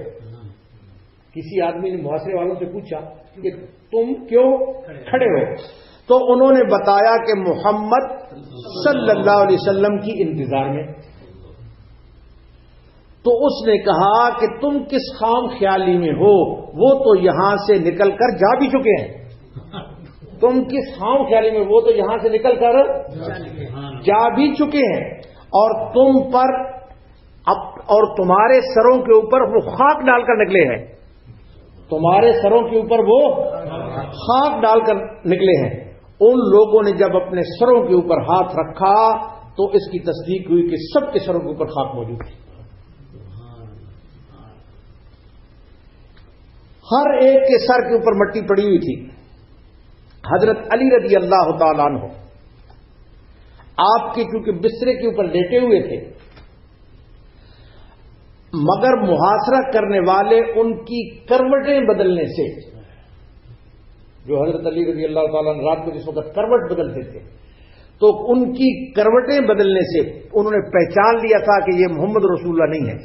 کسی آدمی نے محاصرے والوں سے پوچھا کہ تم کیوں کھڑے ہو؟ تو انہوں نے بتایا کہ محمد صلی اللہ علیہ وسلم کی انتظار میں۔ تو اس نے کہا کہ تم کس خام خیالی میں ہو، وہ تو یہاں سے نکل کر جا بھی چکے ہیں۔ تم کس خام خیالی میں، وہ تو یہاں سے نکل کر جا بھی چکے ہیں، اور تم پر اور تمہارے سروں کے اوپر وہ خاک ڈال کر نکلے ہیں، تمہارے سروں کے اوپر وہ خاک ڈال کر نکلے ہیں۔ ان لوگوں نے جب اپنے سروں کے اوپر ہاتھ رکھا تو اس کی تصدیق ہوئی کہ سب کے سروں کے اوپر خاک موجود تھی، ہر ایک کے سر کے اوپر مٹی پڑی ہوئی تھی۔ حضرت علی رضی اللہ تعالیٰ عنہ آپ کے چونکہ بسترے کے اوپر لیٹے ہوئے تھے، مگر محاصرہ کرنے والے ان کی کروٹیں بدلنے سے، جو حضرت علی رضی اللہ تعالیٰ عنہ رات کو جس وقت کروٹ بدلتے تھے، تو ان کی کروٹیں بدلنے سے انہوں نے پہچان لیا تھا کہ یہ محمد رسول اللہ نہیں ہے۔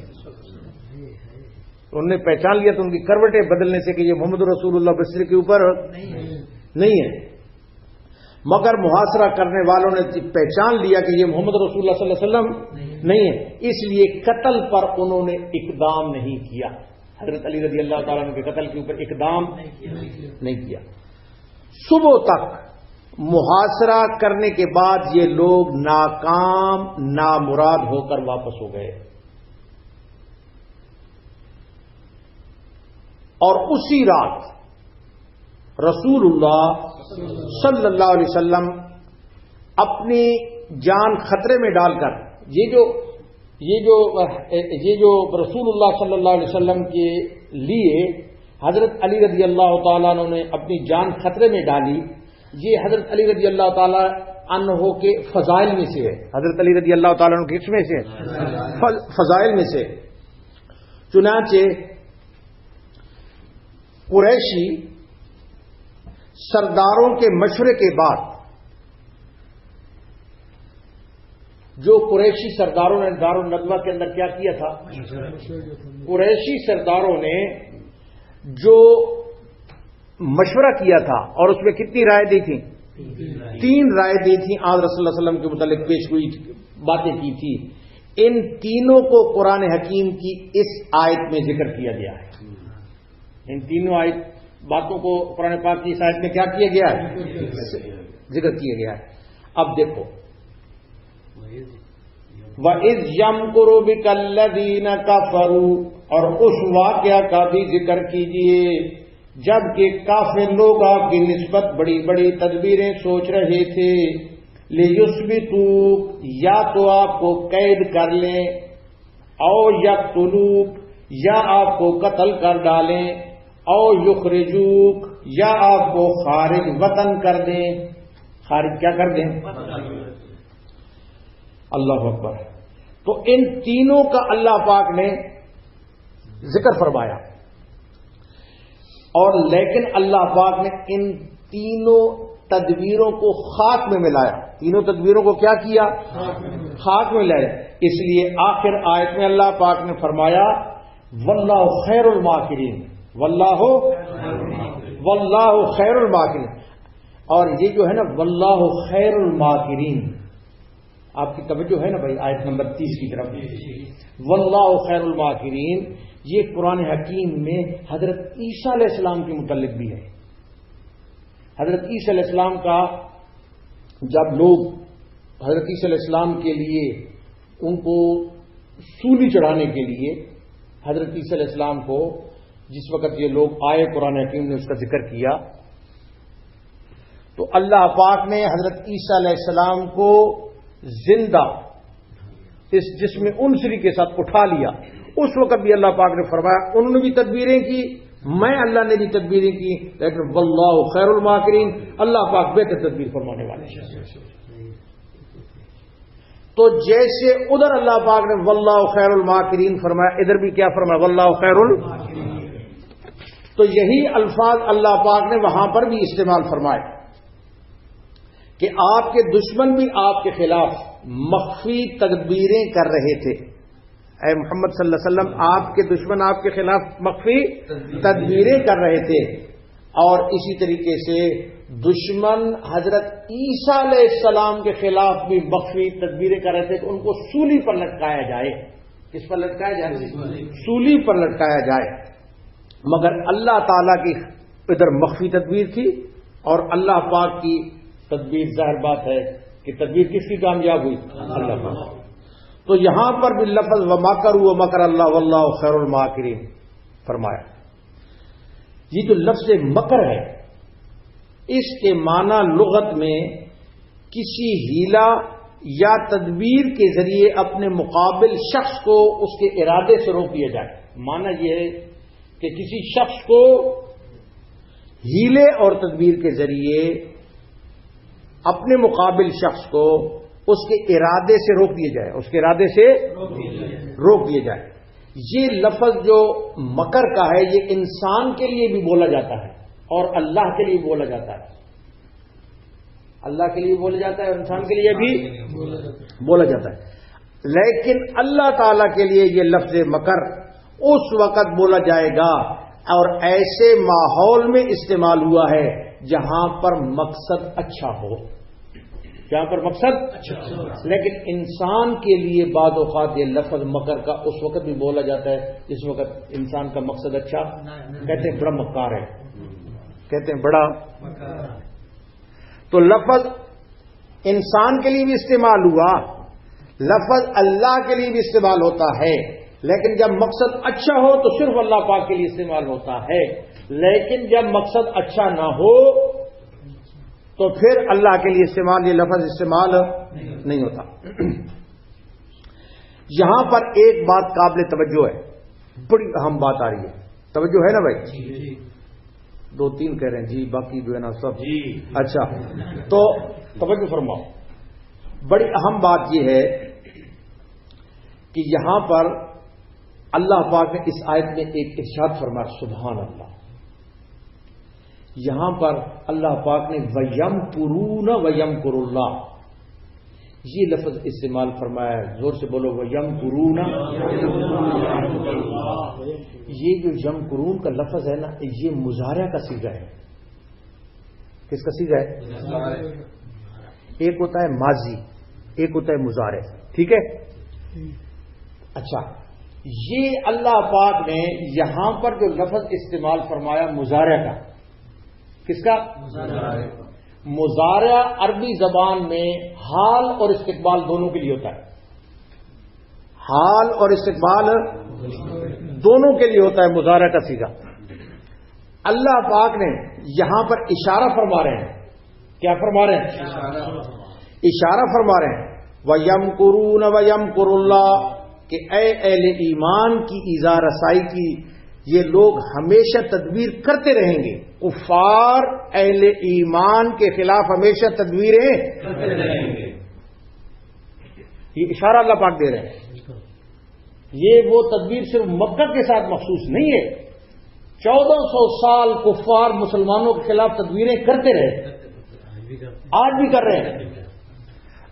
انہوں نے پہچان لیا تو ان کی کروٹیں بدلنے سے کہ یہ محمد رسول اللہ بستر کے اوپر نہیں ہے، مگر محاصرہ کرنے والوں نے پہچان لیا کہ یہ محمد رسول اللہ صلی اللہ علیہ وسلم نہیں ہے، اس لیے قتل پر انہوں نے اقدام نہیں کیا، حضرت علی رضی اللہ تعالیٰ عنہ کے قتل کے اوپر اقدام نہیں کیا۔ صبح تک محاصرہ کرنے کے بعد یہ لوگ ناکام نامراد ہو کر واپس ہو گئے، اور اسی رات رسول اللہ صلی اللہ علیہ وسلم اپنی جان خطرے میں ڈال کر یہ جو رسول اللہ صلی اللہ علیہ وسلم کے لیے حضرت علی رضی اللہ تعالیٰ عنہ نے اپنی جان خطرے میں ڈالی، یہ حضرت علی رضی اللہ تعالیٰ عنہ کے فضائل میں سے ہے۔ حضرت علی رضی اللہ تعالیٰ عنہ کے کس میں سے ہے؟ فضائل میں سے۔ چنانچہ قریشی سرداروں کے مشورے کے بعد، جو قریشی سرداروں نے دار الندوہ کے اندر کیا کیا تھا، قریشی سرداروں نے جو مشورہ کیا تھا، اور اس میں کتنی رائے دی تھی؟ 3 رائے دی تھی، آج رسول اللہ صلی اللہ علیہ وسلم کے متعلق پیش ہوئی باتیں کی تھی، ان تینوں کو قرآن حکیم کی اس آیت میں ذکر کیا گیا ہے۔ ان تینوں باتوں کو قرآن پاک کی اس آیت میں کیا کیا گیا ہے؟ ذکر کیا گیا ہے۔ اب دیکھو، وَإِذْ يَمْكُرُ بِكَ الَّذِينَ كَفَرُوا، اور اس واقعہ کا بھی ذکر کیجئے جبکہ کافر لوگ آپ کی نسبت بڑی بڑی تدبیریں سوچ رہے تھے، لِيُثْبِتُوكَ، یا تو آپ کو قید کر لیں، او يَقْتُلُوكَ، یا آپ کو قتل کر ڈالیں، او یخرجوک، یا آپ کو خارج وطن کر دیں۔ خارج کیا کر دیں؟ اللہ اکبر۔ تو ان تینوں کا اللہ پاک نے ذکر فرمایا، اور لیکن اللہ پاک نے ان تینوں تدبیروں کو خاک میں ملایا۔ تینوں تدبیروں کو کیا کیا؟ خاک میں لایا۔ اس لیے آخر آیت میں اللہ پاک نے فرمایا واللہ خیر الماکرین، واللہ خیر الماکرین. اور یہ جو ہے نا واللہ خیر الماکرین، آپ کی توجہ ہے نا بھائی آیت نمبر 30 کی طرف. واللہ خیر الماکرین یہ قرآن حکیم میں حضرت عیسیٰ علیہ السلام کے متعلق بھی ہے. حضرت عیسیٰ علیہ السلام کا جب لوگ حضرت عیسیٰ علیہ السلام کے لیے ان کو سولی چڑھانے کے لیے حضرت عیسیٰ علیہ السلام کو جس وقت یہ لوگ آئے قرآن حکیم نے اس کا ذکر کیا تو اللہ پاک نے حضرت عیسیٰ علیہ السلام کو زندہ اس جسم انصری کے ساتھ اٹھا لیا. اس وقت بھی اللہ پاک نے فرمایا انہوں نے بھی تدبیریں کی، میں اللہ نے بھی تدبیریں کی، لیکن واللہ خیر الماکرین اللہ پاک بہتر تدبیر فرمانے والے. تو جیسے ادھر اللہ پاک نے واللہ خیر الماکرین فرمایا، ادھر بھی کیا فرمایا؟ واللہ خیر الماکرین. تو یہی الفاظ اللہ پاک نے وہاں پر بھی استعمال فرمائے کہ آپ کے دشمن بھی آپ کے خلاف مخفی تدبیریں کر رہے تھے. اے محمد صلی اللہ علیہ وسلم آپ کے دشمن آپ کے خلاف مخفی تدبیریں کر رہے تھے، اور اسی طریقے سے دشمن حضرت عیسیٰ علیہ السلام کے خلاف بھی مخفی تدبیریں کر رہے تھے کہ ان کو سولی پر لٹکایا جائے. کس پر لٹکایا جائے؟ سولی پر لٹکایا جائے. مگر اللہ تعالی کی ادھر مخفی تدبیر تھی اور اللہ پاک کی تدبیر ظاہر بات ہے کہ تدبیر کس کی کامیاب ہوئی؟ اللہ پاک. تو یہاں پر بھی لفظ وَمَكَرُوا وَمَكَرَ اللَّهُ وَاللَّهُ خَيْرُ الْمَاكِرِينَ فرمایا. یہ جو لفظ مکر ہے اس کے معنی لغت میں کسی ہیلا یا تدبیر کے ذریعے اپنے مقابل شخص کو اس کے ارادے سے روک دیا جائے. معنی یہ ہے کہ کسی شخص کو ہیلے اور تدبیر کے ذریعے اپنے مقابل شخص کو اس کے ارادے سے روک دیا جائے، اس کے ارادے سے روک دیا جائے. یہ لفظ جو مکر کا ہے یہ انسان کے لیے بھی بولا جاتا ہے اور اللہ کے لیے بولا جاتا ہے. اللہ کے لیے بولا جاتا ہے اور انسان کے لیے بھی بولا جاتا ہے. لیکن اللہ تعالی کے لیے یہ لفظ مکر اس وقت بولا جائے گا اور ایسے ماحول میں استعمال ہوا ہے جہاں پر مقصد اچھا ہو، جہاں پر مقصد اچھا ہو. لیکن انسان کے لیے بعض اوقات یہ لفظ مکر کا اس وقت بھی بولا جاتا ہے جس وقت انسان کا مقصد اچھا، کہتے ہیں بڑا مکار ہے، کہتے ہیں بڑا. تو لفظ انسان کے لیے بھی استعمال ہوا، لفظ اللہ کے لیے بھی استعمال ہوتا ہے، لیکن جب مقصد اچھا ہو تو صرف اللہ پاک کے لیے استعمال ہوتا ہے. لیکن جب مقصد اچھا نہ ہو تو پھر اللہ کے لیے استعمال یہ لفظ استعمال نہیں ہوتا. یہاں پر ایک بات قابل توجہ ہے، بڑی اہم بات آ رہی ہے. توجہ ہے نا بھائی؟ دو تین کہہ رہے ہیں جی، باقی جو ہے نا سب جی. اچھا تو توجہ فرماؤ. بڑی اہم بات یہ ہے کہ یہاں پر اللہ پاک نے اس آیت میں ایک ارشاد فرمایا سبحان اللہ. یہاں پر اللہ پاک نے وَيَمْكُرُونَ وَيَمْكُرُ اللَّهُ یہ لفظ استعمال فرمایا ہے. زور سے بولو وَيَمْكُرُونَ. یہ جو یمکرون کا لفظ ہے نا یہ مضارع کا صیغہ ہے. کس کا صیغہ ہے؟ ایک ہوتا ہے ماضی، ایک ہوتا ہے مضارع. ٹھیک ہے. اچھا یہ اللہ پاک نے یہاں پر جو لفظ استعمال فرمایا مضارع کا، کس کا؟ مضارع عربی زبان میں حال اور استقبال دونوں کے لیے ہوتا ہے. حال اور استقبال دونوں کے لیے ہوتا ہے مضارع کا صیغہ. اللہ پاک نے یہاں پر اشارہ فرما رہے ہیں. کیا فرما رہے ہیں؟ اشارہ فرما رہے ہیں وَيَمْكُرُونَ وَيَمْكُرُ اللَّهُ کہ اے اہل ایمان کی ایذا رسائی کی یہ لوگ ہمیشہ تدبیر کرتے رہیں گے. کفار اہل ایمان کے خلاف ہمیشہ تدبیریں کرتے رہیں گے. یہ اشارہ اللہ پاک دے رہے ہیں. یہ وہ تدبیر صرف مکہ کے ساتھ مخصوص نہیں ہے. 1400 سال کفار مسلمانوں کے خلاف تدبیریں کرتے رہے، آج بھی کر رہے ہیں.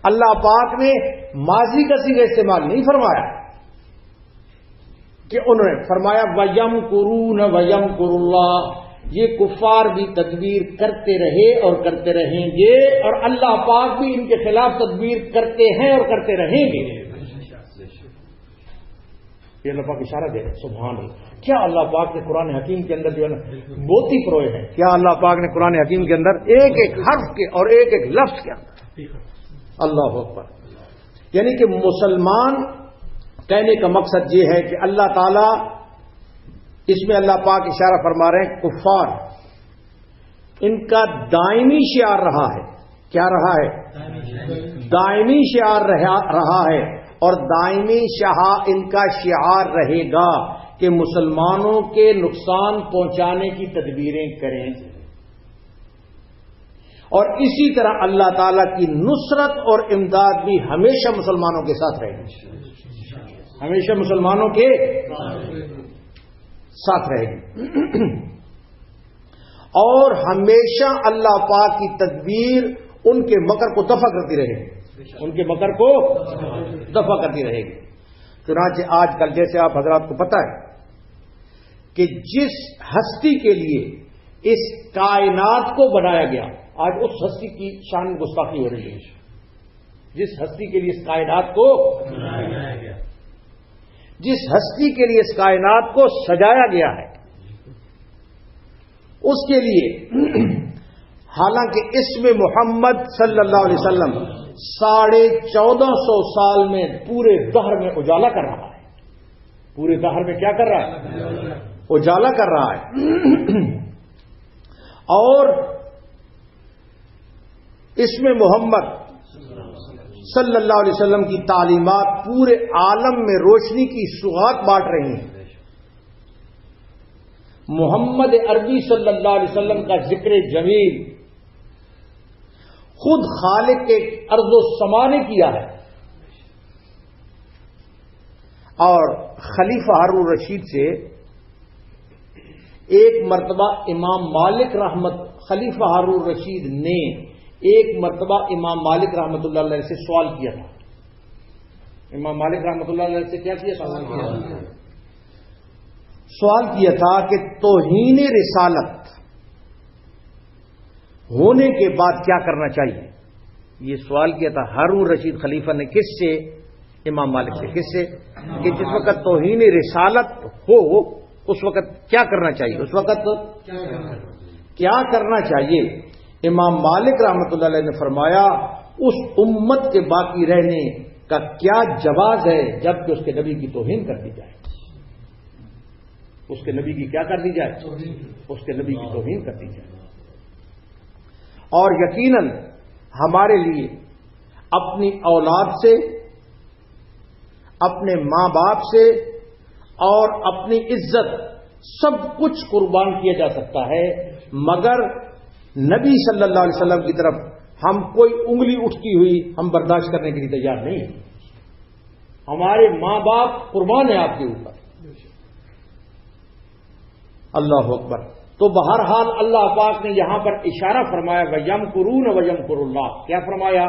اللہ پاک نے ماضی کا صیغہ استعمال نہیں فرمایا. کہ انہوں نے فرمایا وَيَمْكُرُونَ وَيَمْكُرُ اللَّهُ، یہ کفار بھی تدبیر کرتے رہے اور کرتے رہیں گے، اور اللہ پاک بھی ان کے خلاف تدبیر کرتے ہیں اور کرتے رہیں گے. یہ اللہ پاک اشارہ دے رہے ہیں. سبحان اللہ. کیا اللہ پاک نے قرآن حکیم کے اندر جو ہے نا موتی پروئے ہیں. کیا اللہ پاک نے قرآن حکیم کے اندر ایک ایک حرف کے اور ایک ایک لفظ کے اندر. اللہ اکبر. یعنی کہ مسلمان کہنے کا مقصد یہ ہے کہ اللہ تعالی، اس میں اللہ پاک اشارہ فرما رہے ہیں کفار، ان کا دائمی شعار رہا ہے. کیا رہا ہے؟ دائمی شعار رہا ہے، اور دائمی ان کا شعار رہے گا کہ مسلمانوں کے نقصان پہنچانے کی تدبیریں کریں. اور اسی طرح اللہ تعالی کی نصرت اور امداد بھی ہمیشہ مسلمانوں کے ساتھ رہے گی، ہمیشہ مسلمانوں کے ساتھ رہے گی. اور ہمیشہ اللہ پاک کی تدبیر ان کے مکر کو دفع کرتی رہے گی، ان کے مکر کو دفع کرتی رہے گی. چنانچہ آج کل جیسے آپ حضرات کو پتہ ہے کہ جس ہستی کے لیے اس کائنات کو بنایا گیا، آج اس ہستی کی شان گستاخی ہو رہی ہے. جس ہستی کے لیے اس کائنات کو بنایا گیا، جس ہستی کے لیے اس کائنات کو سجایا گیا ہے، اس کے لیے حالانکہ اسم محمد صلی اللہ علیہ وسلم 1450 سال میں پورے دہر میں اجالا کر رہا ہے. پورے دہر میں کیا کر رہا ہے؟ اجالا کر رہا ہے. اور اسم محمد صلی اللہ علیہ وسلم کی تعلیمات پورے عالم میں روشنی کی سوغات بانٹ رہی ہیں. محمد عربی صلی اللہ علیہ وسلم کا ذکر جمیل خود خالق کے ارض و سما نے کیا ہے. اور خلیفہ ہارون الرشید سے ایک مرتبہ امام مالک خلیفہ ہارون الرشید نے ایک مرتبہ امام مالک رحمۃ اللہ علیہ سے سوال کیا تھا. امام مالک رحمۃ اللہ علیہ سے کیا کیا؟ سوال کیا تھا کہ توہین رسالت ہونے کے بعد کیا کرنا چاہیے. یہ سوال کیا تھا ہارون رشید خلیفہ نے. کس سے؟ امام مالک سے. کس سے؟ کہ جس وقت توہین رسالت ہو اس وقت کیا کرنا چاہیے، اس وقت کیا کرنا چاہیے. امام مالک رحمۃ اللہ علیہ نے فرمایا اس امت کے باقی رہنے کا کیا جواز ہے جبکہ اس کے نبی کی توہین کر دی جائے. اس کے نبی کی کیا کر دی جائے؟ اس کے نبی کی توہین کر دی جائے. اور یقیناً ہمارے لیے اپنی اولاد سے، اپنے ماں باپ سے اور اپنی عزت سب کچھ قربان کیا جا سکتا ہے، مگر نبی صلی اللہ علیہ وسلم کی طرف ہم کوئی انگلی اٹھتی ہوئی ہم برداشت کرنے کے لیے تیار نہیں ہیں. ہمارے ماں باپ قربان ہیں آپ کے اوپر. اللہ اکبر. تو بہرحال اللہ پاک نے یہاں پر اشارہ فرمایا وَيَمْكُرُونَ وَيَمْكُرُ اللَّهُ. کیا فرمایا؟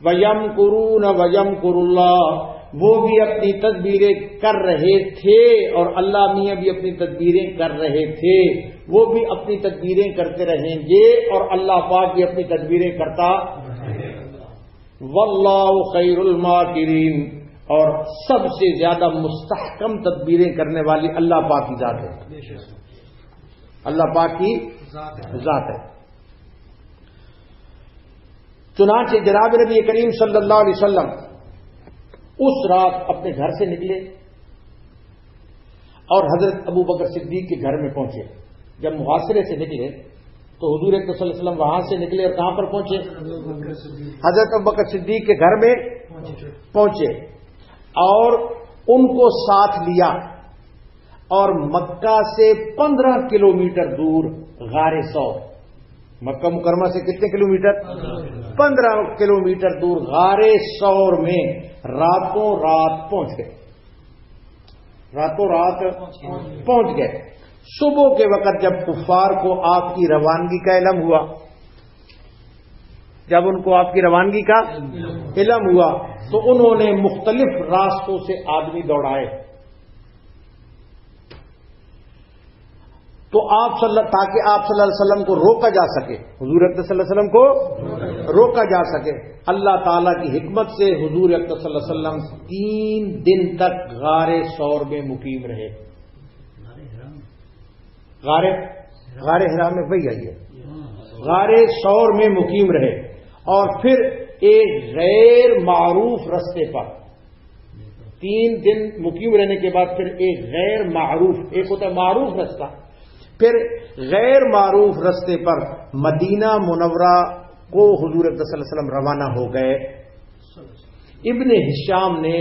وَيَمْكُرُونَ وَيَمْكُرُ اللَّهُ. وہ بھی اپنی تدبیریں کر رہے تھے اور اللہ میاں بھی اپنی تدبیریں کر رہے تھے. وہ بھی اپنی تدبیریں کرتے رہیں گے اور اللہ پاک بھی اپنی تدبیریں کرتا. واللہ خیر الماکرین. اور سب سے زیادہ مستحکم تدبیریں کرنے والی اللہ پاک کی ذات ہے. اللہ پاک کی ذات ہے. چنانچہ جناب نبی کریم صلی اللہ علیہ وسلم اس رات اپنے گھر سے نکلے اور حضرت ابو بکر صدیق کے گھر میں پہنچے. جب محاصرے سے نکلے تو حضور اکرم صلی اللہ علیہ وسلم وہاں سے نکلے اور کہاں پر پہنچے؟ حضرت ابو بکر صدیق کے گھر میں پہنچے اور ان کو ساتھ لیا اور مکہ سے 15 کلومیٹر دور غار ثور، مکہ مکرمہ سے کتنے کلومیٹر؟ 15 کلومیٹر دور غار ثور میں راتوں رات پہنچ گئے. راتوں رات پہنچ گئے. صبح کے وقت جب کفار کو آپ کی روانگی کا علم ہوا، جب ان کو آپ کی روانگی کا علم ہوا تو انہوں نے مختلف راستوں سے آدمی دوڑائے تو تاکہ آپ صلی اللہ علیہ وسلم کو روکا جا سکے، حضور اکرم صلی اللہ علیہ وسلم کو روکا جا سکے۔ اللہ تعالیٰ کی حکمت سے حضور اکرم صلی اللہ علیہ وسلم 3 دن تک غار ثور میں مقیم رہے۔ غار حرا میں وہی آئی ہے، غار ثور میں مقیم رہے، اور پھر ایک غیر معروف رستے پر 3 دن مقیم رہنے کے بعد پھر ایک غیر معروف، ایک ہوتا ہے معروف رستہ، پھر غیر معروف رستے پر مدینہ منورہ کو حضور اکرم صلی اللہ علیہ وسلم روانہ ہو گئے۔ ابن ہشام نے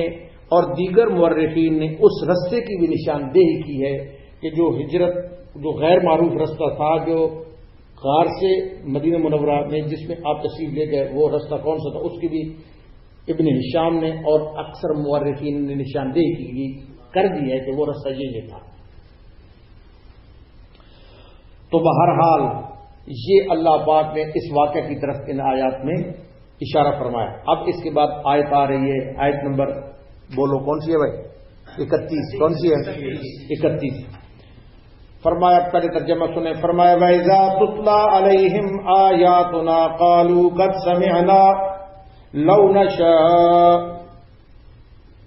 اور دیگر مورخین نے اس رستے کی بھی نشاندہی کی ہے کہ جو غیر معروف رستہ تھا، جو غار سے مدینہ منورہ میں جس میں آپ تشریف لے گئے، وہ رستہ کون سا تھا، اس کی بھی ابن ہشام نے اور اکثر مورخین نے نشاندہی کر دی ہے کہ وہ رستہ یہ تھا۔ تو بہرحال یہ اللہ پاک نے اس واقعہ کی طرف ان آیات میں اشارہ فرمایا۔ اب اس کے بعد آیت آ رہی ہے، آیت نمبر بولو کون سی ہے بھائی؟ 31۔ کون سی ہے؟ 31۔ فرمایا، پہلے ترجمہ سنیں، فرمایا وَإِذَا تُتْلَىٰ عَلَيْهِمْ آيَاتُنَا قَالُوا قَدْ سَمِعْنَا لَوْ نَشَاءُ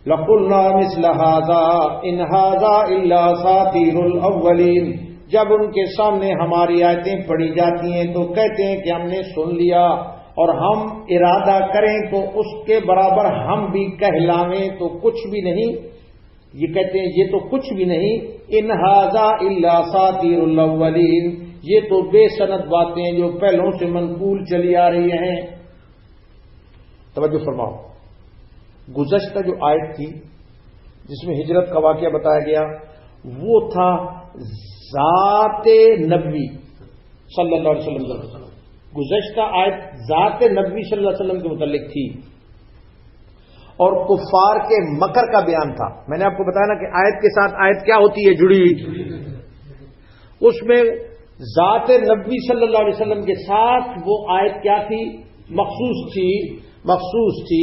لَقُلْنَا مِثْلَ هَٰذَا إِنْ هَٰذَا إِلَّا أَسَاطِيرُ الْأَوَّلِينَ۔ جب ان کے سامنے ہماری آیتیں پڑھی جاتی ہیں تو کہتے ہیں کہ ہم نے سن لیا، اور ہم ارادہ کریں تو اس کے برابر ہم بھی کہلاویں تو کچھ بھی نہیں۔ یہ کہتے ہیں یہ تو کچھ بھی نہیں، ان ھذا الا اساطیر الاولین، یہ تو بے سند باتیں جو پہلوں سے منقول چلی آ رہی ہیں۔ توجہ فرماؤ، گزشتہ جو آیت تھی جس میں ہجرت کا واقعہ بتایا گیا وہ تھا ذات نبوی صلی اللہ علیہ وسلم۔ گزشتہ آیت ذات نبوی صلی اللہ علیہ وسلم کے متعلق تھی اور کفار کے مکر کا بیان تھا۔ میں نے آپ کو بتایا نا کہ آیت کے ساتھ آیت کیا ہوتی ہے جڑی ہوئی، اس میں ذات نبوی صلی اللہ علیہ وسلم کے ساتھ وہ آیت کیا تھی؟ مخصوص تھی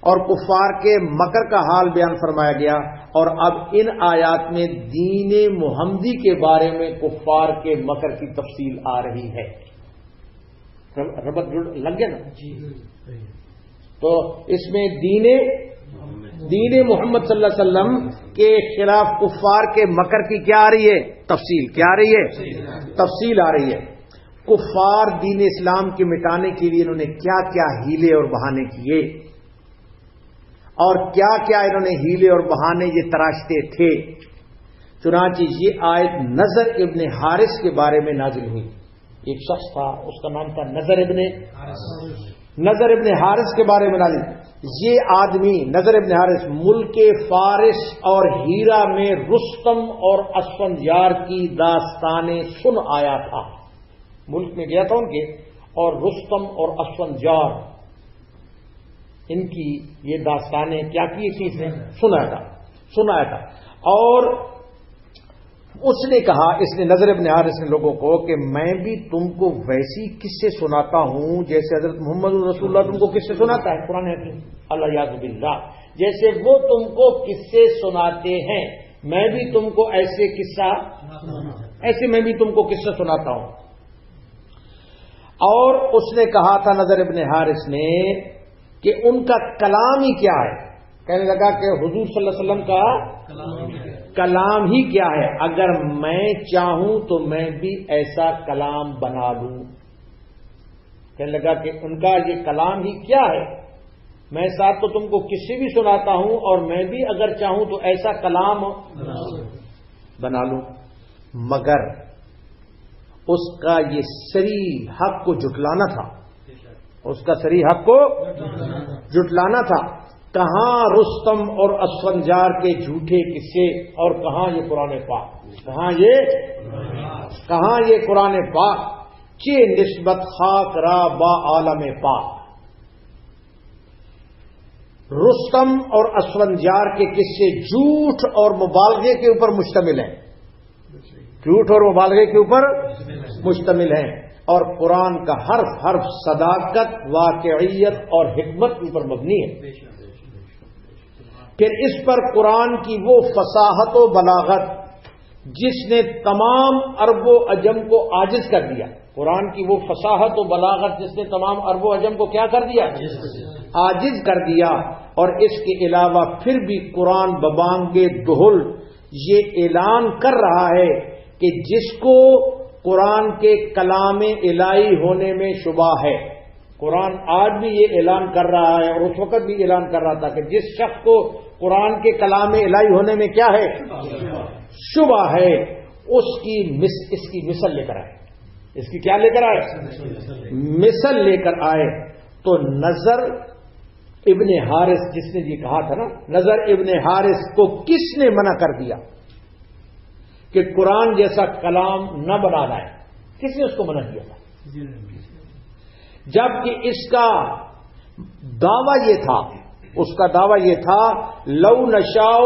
اور کفار کے مکر کا حال بیان فرمایا گیا۔ اور اب ان آیات میں دین محمدی کے بارے میں کفار کے مکر کی تفصیل آ رہی ہے۔ ربط لگ گیا نا؟ تو اس میں دین محمد صلی اللہ علیہ وسلم کے خلاف کفار کے مکر کی کیا آ رہی ہے؟ تفصیل کیا آ رہی ہے؟ تفصیل آ رہی ہے۔ کفار دین اسلام کے مٹانے کے لیے انہوں نے کیا کیا ہیلے اور بہانے کیے، اور کیا کیا انہوں نے ہیلے اور بہانے یہ تراشتے تھے۔ چنانچہ یہ آیت نضر ابن حارث کے بارے میں نازل ہوئی۔ ایک شخص تھا، اس کا نام تھا نضر ابن حارث کے بارے میں نازل۔ یہ آدمی نضر ابن حارث ملک فارس اور ہیرا میں رستم اور اسفندیار کی داستانیں سن آیا تھا۔ ملک میں گیا تھا ان کے، اور رستم اور اسفندیار ان کی یہ داستانیں کیا کی تھی، سنایا تھا۔ اور اس نے کہا، اس نے نضر ابن حارث نے لوگوں کو کہ میں بھی تم کو ویسی قصے سناتا ہوں جیسے حضرت محمد رسول اللہ تم کو قصے سناتا ہے، قرآن حکیم، اللہ یاذ باللہ، جیسے وہ تم کو قصے سناتے ہیں میں بھی تم کو ایسے میں بھی تم کو قصہ سناتا ہوں۔ اور اس نے کہا تھا نضر ابن حارث نے کہ ان کا کلام ہی کیا ہے، کہنے لگا کہ حضور صلی اللہ علیہ وسلم کا کلام ہی کیا ہے، اگر میں چاہوں تو میں بھی ایسا کلام بنا لوں۔ کہنے لگا کہ ان کا یہ کلام ہی کیا ہے، میں ساتھ تو تم کو کسی بھی سناتا ہوں اور میں بھی اگر چاہوں تو ایسا کلام بنا لوں، مگر اس کا یہ صریح حق کو جھٹلانا تھا، اس کا صریح حق کو جھٹلانا تھا۔ کہاں رستم اور اسفندیار کے جھوٹے قصے اور کہاں یہ قرآن پاک، کہاں یہ قرآن پاک چے نسبت خاک را با عالم پاک۔ رستم اور اسفندیار کے قصے جھوٹ اور مبالغے کے اوپر مشتمل ہیں، جھوٹ اور مبالغے کے اوپر مشتمل ہیں، اور قرآن کا حرف صداقت، واقعیت اور حکمت کے اوپر مبنی ہے. پھر اس پر قرآن کی وہ فصاحت و بلاغت جس نے تمام عرب و عجم کو عاجز کر دیا. قرآن کی وہ فصاحت و بلاغت جس نے تمام عرب و عجم کو کیا کر دیا؟ عاجز کر دیا. اور اس کے علاوہ پھر بھی قرآن ببانگ دہل یہ اعلان کر رہا ہے کہ جس کو قرآن کے کلام الہی ہونے میں شبہ ہے، قرآن آج بھی یہ اعلان کر رہا ہے اور اس وقت بھی اعلان کر رہا تھا کہ جس شخص کو قرآن کے کلام الہی ہونے میں کیا ہے؟ شبہ ہے، اس کی مثل لے کر آئے. اس کی کیا لے کر آئے؟ مثل لے کر آئے. تو نظر ابن حارث، جس نے یہ کہا تھا نا، نظر ابن حارث کو کس نے منع کر دیا کہ قرآن جیسا کلام نہ بنا لائے؟ کس نے اس کو منع کیا تھا؟ جبکہ اس کا دعویٰ یہ تھا لو نشاء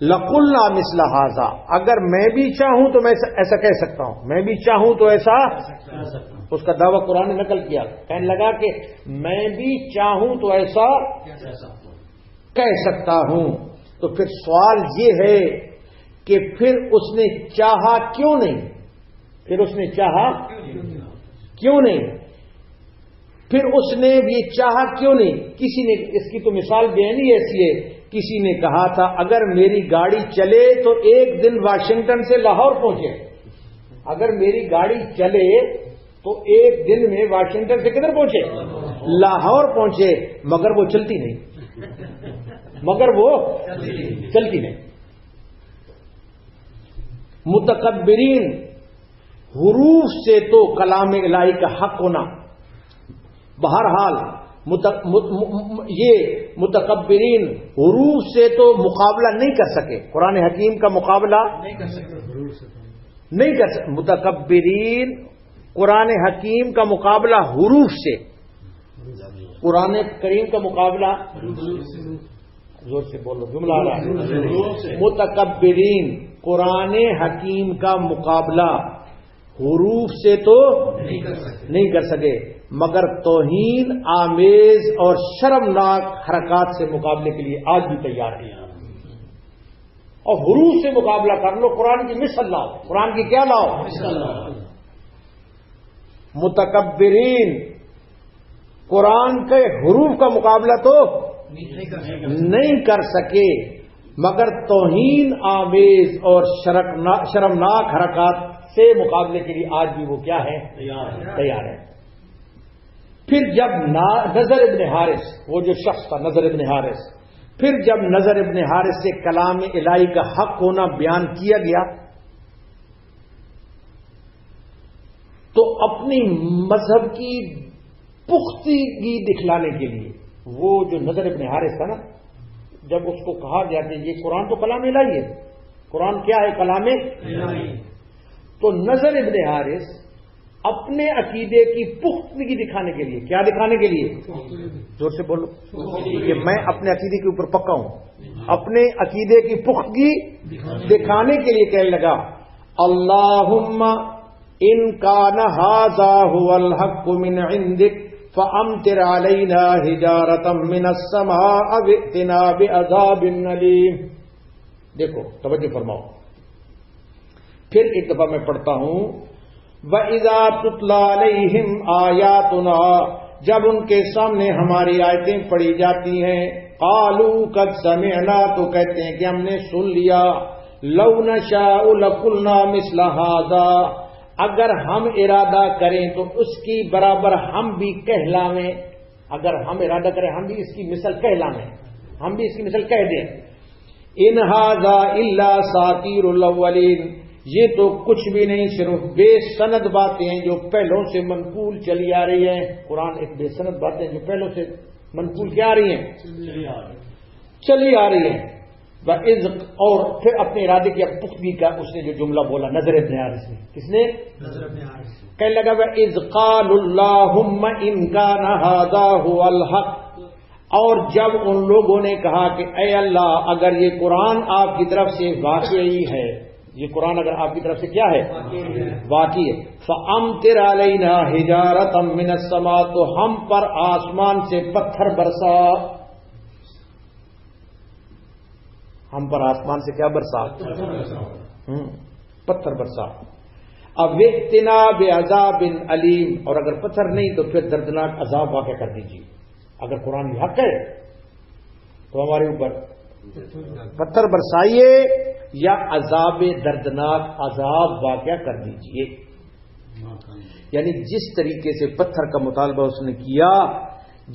لقلنا مثل هذا، اگر میں بھی چاہوں تو میں ایسا کہہ سکتا ہوں، میں بھی چاہوں تو ایسا. اس کا دعویٰ قرآن نے نقل کیا، کہنے لگا کہ میں بھی چاہوں تو ایسا کہہ سکتا ہوں. تو پھر سوال یہ ہے کہ پھر اس نے چاہا کیوں نہیں؟ پھر اس نے چاہا کیوں نہیں؟ پھر اس نے یہ چاہا کیوں نہیں؟ کسی نے اس کی تو مثال بیانی ایسی ہے، کسی نے کہا تھا اگر میری گاڑی چلے تو ایک دن واشنگٹن سے لاہور پہنچے. اگر میری گاڑی چلے تو ایک دن میں واشنگٹن سے کدھر پہنچے؟ لاہور پہنچے. مگر وہ چلتی نہیں. متکبرین حروف سے تو کلام الہی کا حق ہونا، بہرحال یہ متکبرین حروف سے تو مقابلہ نہیں کر سکے، قرآن حکیم کا مقابلہ نہیں کر سکے. متکبرین قرآن حکیم کا مقابلہ حروف سے، قرآن کریم کا مقابلہ زور سے بولو، جملہ آ رہا ہے. متکبرین قرآن حکیم کا مقابلہ حروف سے تو نہیں کر سکے، مگر توہین آمیز اور شرمناک حرکات سے مقابلے کے لیے آج بھی تیار ہیں. اور حروف سے مقابلہ کر لو، قرآن کی مثل لاؤ. قرآن کی کیا لاؤ؟ متکبرین قرآن کے حروف کا مقابلہ تو نہیں کر سکے، مگر توہین آمیز اور شرمناک حرکات سے مقابلے کے لیے آج بھی وہ کیا ہے؟ تیار ہے. پھر جب نظر ابن حارث، وہ جو شخص تھا نظر ابن حارث، پھر جب نظر ابن حارث سے کلام الہی کا حق ہونا بیان کیا گیا تو اپنی مذہب کی پختگی دکھلانے کے لیے وہ جو نظر ابن حارث تھا نا، جب اس کو کہا گیا کہ یہ قرآن تو کلام الہی ہے، قرآن کیا ہے؟ کلام الہی. تو نظر ابن حارث اپنے عقیدے کی پختگی دکھانے کے لیے، کیا دکھانے کے لیے؟ زور سے بولو کہ میں اپنے عقیدے کے اوپر پکا ہوں. اپنے عقیدے کی پختگی دکھانے کے لیے کہنے لگا اللہم ان کان ھذا ھو الحق من عندک فامطر علینا حجارۃ من السماء او ائتنا بعذاب الیم. دیکھو توجہ فرماؤ، پھر ایک دفعہ میں پڑھتا ہوں. وَإِذَا تُتْلَى عَلَيْهِمْ آيَاتُنَا، جب ان کے سامنے ہماری آیتیں پڑھی جاتی ہیں، قَالُوا قَدْ سَمِعْنَا، تو کہتے ہیں کہ ہم نے سن لیا. لَوْ نَشَاءُ لَقُلْنَا مِثْلَ هَذَا، اگر ہم ارادہ کریں تو اس کی برابر ہم بھی کہلاویں. اگر ہم ارادہ کریں ہم بھی اس کی مثل کہلاویں، ہم بھی اس کی مثل کہہ دیں. إِنْ هَذَا إِلَّا أَسَاطِيرُ الْأَوَّلِينَ، یہ تو کچھ بھی نہیں، صرف بے سند باتیں ہیں جو پہلوں سے منقول چلی آ رہی ہیں. قرآن ایک بے سند باتیں جو پہلوں سے منقول کیا آ رہی ہیں؟ چلی آ رہی ہیں. اور پھر اپنے ارادے کی پختگی کا اس نے جو جملہ بولا نظر ابن حارث نے، کس نے؟ کہنے لگا وَإِذْ قَالُوا اللَّهُمَّ إِنْ كَانَ هَذَا هُوَ الْحَقُّ، اور جب ان لوگوں نے کہا کہ اے اللہ اگر یہ قرآن آپ کی طرف سے واقعی ہے، یہ قرآن اگر آپ کی طرف سے کیا ہے واقعی ہے، فَأَمْطِرْ عَلَيْنَا حِجَارَةً مِّنَ السَّمَاءِ، تو ہم پر آسمان سے پتھر برسا، ہم پر آسمان سے کیا برسا؟ پتھر برسا۔ اب وقتنا بعذاب علیم، اور اگر پتھر نہیں تو پھر دردناک عذاب واقع کر دیجیے۔ اگر قرآن حق ہے تو ہمارے اوپر پتھر برسائیے یا عذاب دردناک عذاب واقع کر دیجیے۔ یعنی جس طریقے سے پتھر کا مطالبہ اس نے کیا،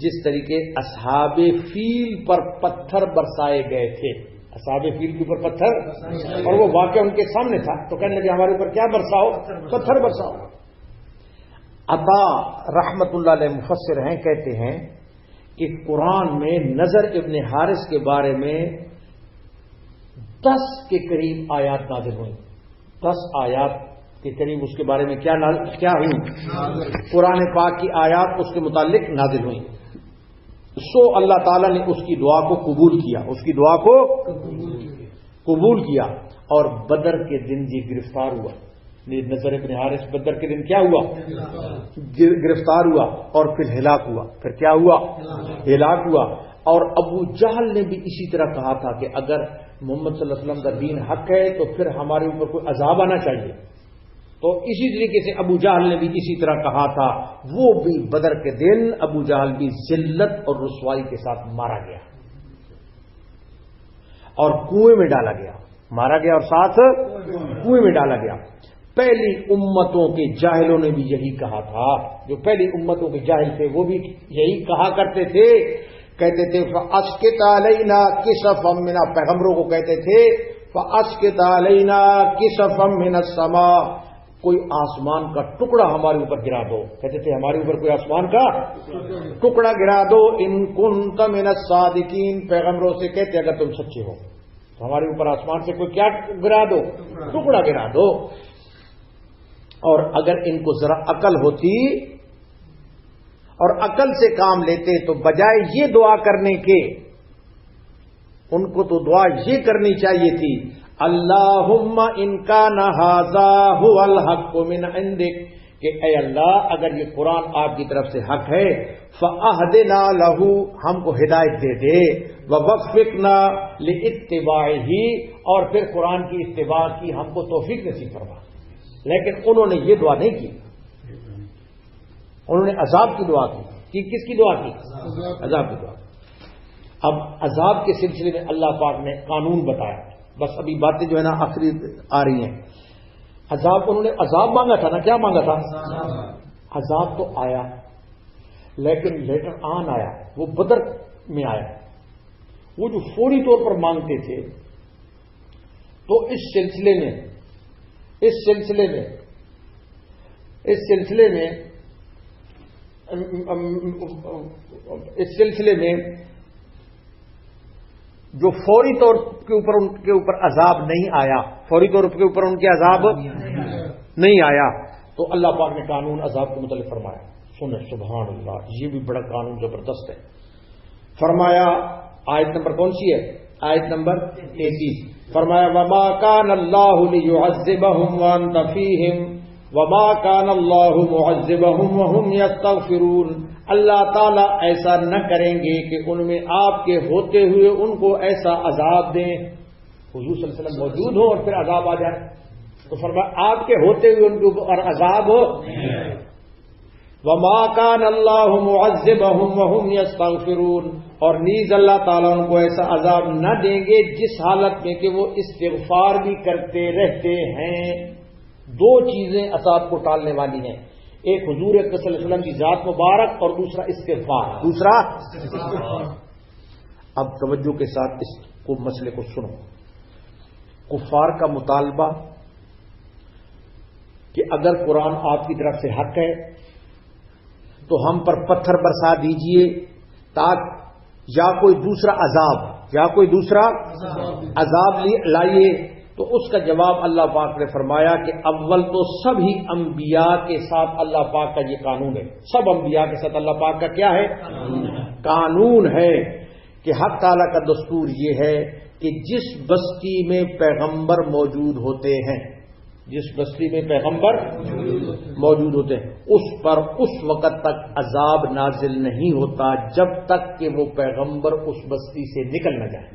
جس طریقے اصحاب فیل پر پتھر برسائے گئے تھے، اصحاب فیل کے اوپر پتھر، اور وہ واقعہ ان کے سامنے تھا، تو کہنے لگے ہمارے اوپر کیا برساؤ؟ پتھر برساؤ۔ عطا رحمت اللہ علیہ مفسر ہیں، کہتے ہیں کہ قرآن میں نضر ابن حارث کے بارے میں 10 کے قریب آیات نازل ہوئی، 10 آیات کے قریب اس کے بارے میں کیا ہوئی؟ قرآن پاک کی آیات اس کے متعلق نازل ہوئی۔ سو اللہ تعالیٰ نے اس کی دعا کو قبول کیا، اس کی دعا کو قبول کیا، اور بدر کے دن یہ گرفتار ہوا۔ نضر ابن حارث بدر کے دن کیا ہوا؟ گرفتار ہوا، اور پھر ہلاک ہوا۔ پھر کیا ہوا؟ ہلاک ہوا۔ اور ابو جہل نے بھی اسی طرح کہا تھا کہ اگر محمد صلی اللہ علیہ وسلم کا دین حق ہے تو پھر ہمارے اوپر کوئی عذاب آنا چاہیے، تو اسی طریقے سے ابو جہل نے بھی اسی طرح کہا تھا۔ وہ بھی بدر کے دن ابو جہل بھی ذلت اور رسوائی کے ساتھ مارا گیا اور کنویں میں ڈالا گیا، مارا گیا اور ساتھ کنویں میں ڈالا گیا۔ پہلی امتوں کے جاہلوں نے بھی یہی کہا تھا، جو پہلی امتوں کے جاہل تھے وہ بھی یہی کہا کرتے تھے، کہتے تھے فَأَسْقِطْ عَلَيْنَا كِسَفًا مِّنَ، پیغمبروں کو کہتے تھے فَأَسْقِطْ عَلَيْنَا كِسَفًا مِّنَ السَّمَاءِ، کوئی آسمان کا ٹکڑا ہمارے اوپر گرا دو، کہتے تھے ہمارے اوپر کوئی آسمان کا ٹکڑا گرا دو، ان كنت من الصادقین، پیغمبروں سے کہتے اگر تم سچے ہو تو ہمارے اوپر آسمان سے کوئی کیا گرا دو؟ ٹکڑا گرا دو۔ اور اگر ان کو ذرا عقل ہوتی اور عقل سے کام لیتے تو بجائے یہ دعا کرنے کے ان کو تو دعا یہ کرنی چاہیے تھی، اللہم ان کان ھذا ھو الحق من عندک، کہ اے اللہ اگر یہ قرآن آپ کی طرف سے حق ہے فاہدنا لہ، ہم کو ہدایت دے دے، ووفقنا لاتباعہ، اور پھر قرآن کی اتباع کی ہم کو توفیق نصیب فرما۔ لیکن انہوں نے یہ دعا نہیں کی، انہوں نے عذاب کی دعا کی۔ کس کی دعا کی؟ عذاب کی دعا۔ اب عذاب کے سلسلے میں اللہ پاک نے قانون بتایا، بس ابھی باتیں جو ہے نا آخری آ رہی ہیں۔ عذاب، انہوں نے عذاب مانگا تھا نا، کیا مانگا تھا؟ عذاب تو آیا، لیکن لیٹر آن آیا، وہ بدر میں آیا۔ وہ جو فوری طور پر مانگتے تھے، تو اس سلسلے میں جو فوری طور کے اوپر عذاب نہیں آیا، فوری طور کے اوپر ان کے عذاب نہیں آیا، تو اللہ پاک نے قانون عذاب کو متعلق فرمایا۔ سنیں سبحان اللہ، یہ بھی بڑا قانون زبردست ہے۔ فرمایا، آیت نمبر کون سی ہے؟ آیت نمبر 33۔ فرمایا وما كان الله ليعذبهم وانت فيهم وما كان الله معذبهم وهم يستغفرون، اللہ تعالیٰ ایسا نہ کریں گے کہ ان میں آپ کے ہوتے ہوئے ان کو ایسا عذاب دیں، حضور صلی اللہ علیہ وسلم موجود ہو اور پھر عذاب آ جائے، تو فرمایا آپ کے ہوتے ہوئے ان کے اوپر عذاب ہو۔ وما كان الله معذبهم وهم يستغفرون، اور نیز اللہ تعالیٰ ان کو ایسا عذاب نہ دیں گے جس حالت میں کہ وہ استغفار بھی کرتے رہتے ہیں۔ دو چیزیں عذاب کو ٹالنے والی ہیں، ایک حضور اکرم صلی اللہ علیہ وسلم کی ذات مبارک، اور دوسرا استغفار، دوسرا اب توجہ کے ساتھ اس کو مسئلے کو سنو۔ کفار کا مطالبہ کہ اگر قرآن آپ کی طرف سے حق ہے تو ہم پر پتھر برسا دیجئے، تاکہ یا کوئی دوسرا عذاب لائیے، تو اس کا جواب اللہ پاک نے فرمایا کہ اول تو سبھی انبیاء کے ساتھ اللہ پاک کا یہ قانون ہے، سب انبیاء کے ساتھ اللہ پاک کا کیا ہے؟ قانون ہے کہ حق تعالیٰ کا دستور یہ ہے کہ جس بستی میں پیغمبر موجود ہوتے ہیں، جس بستی میں پیغمبر موجود ہوتے ہیں اس پر اس وقت تک عذاب نازل نہیں ہوتا جب تک کہ وہ پیغمبر اس بستی سے نکل نہ جائے،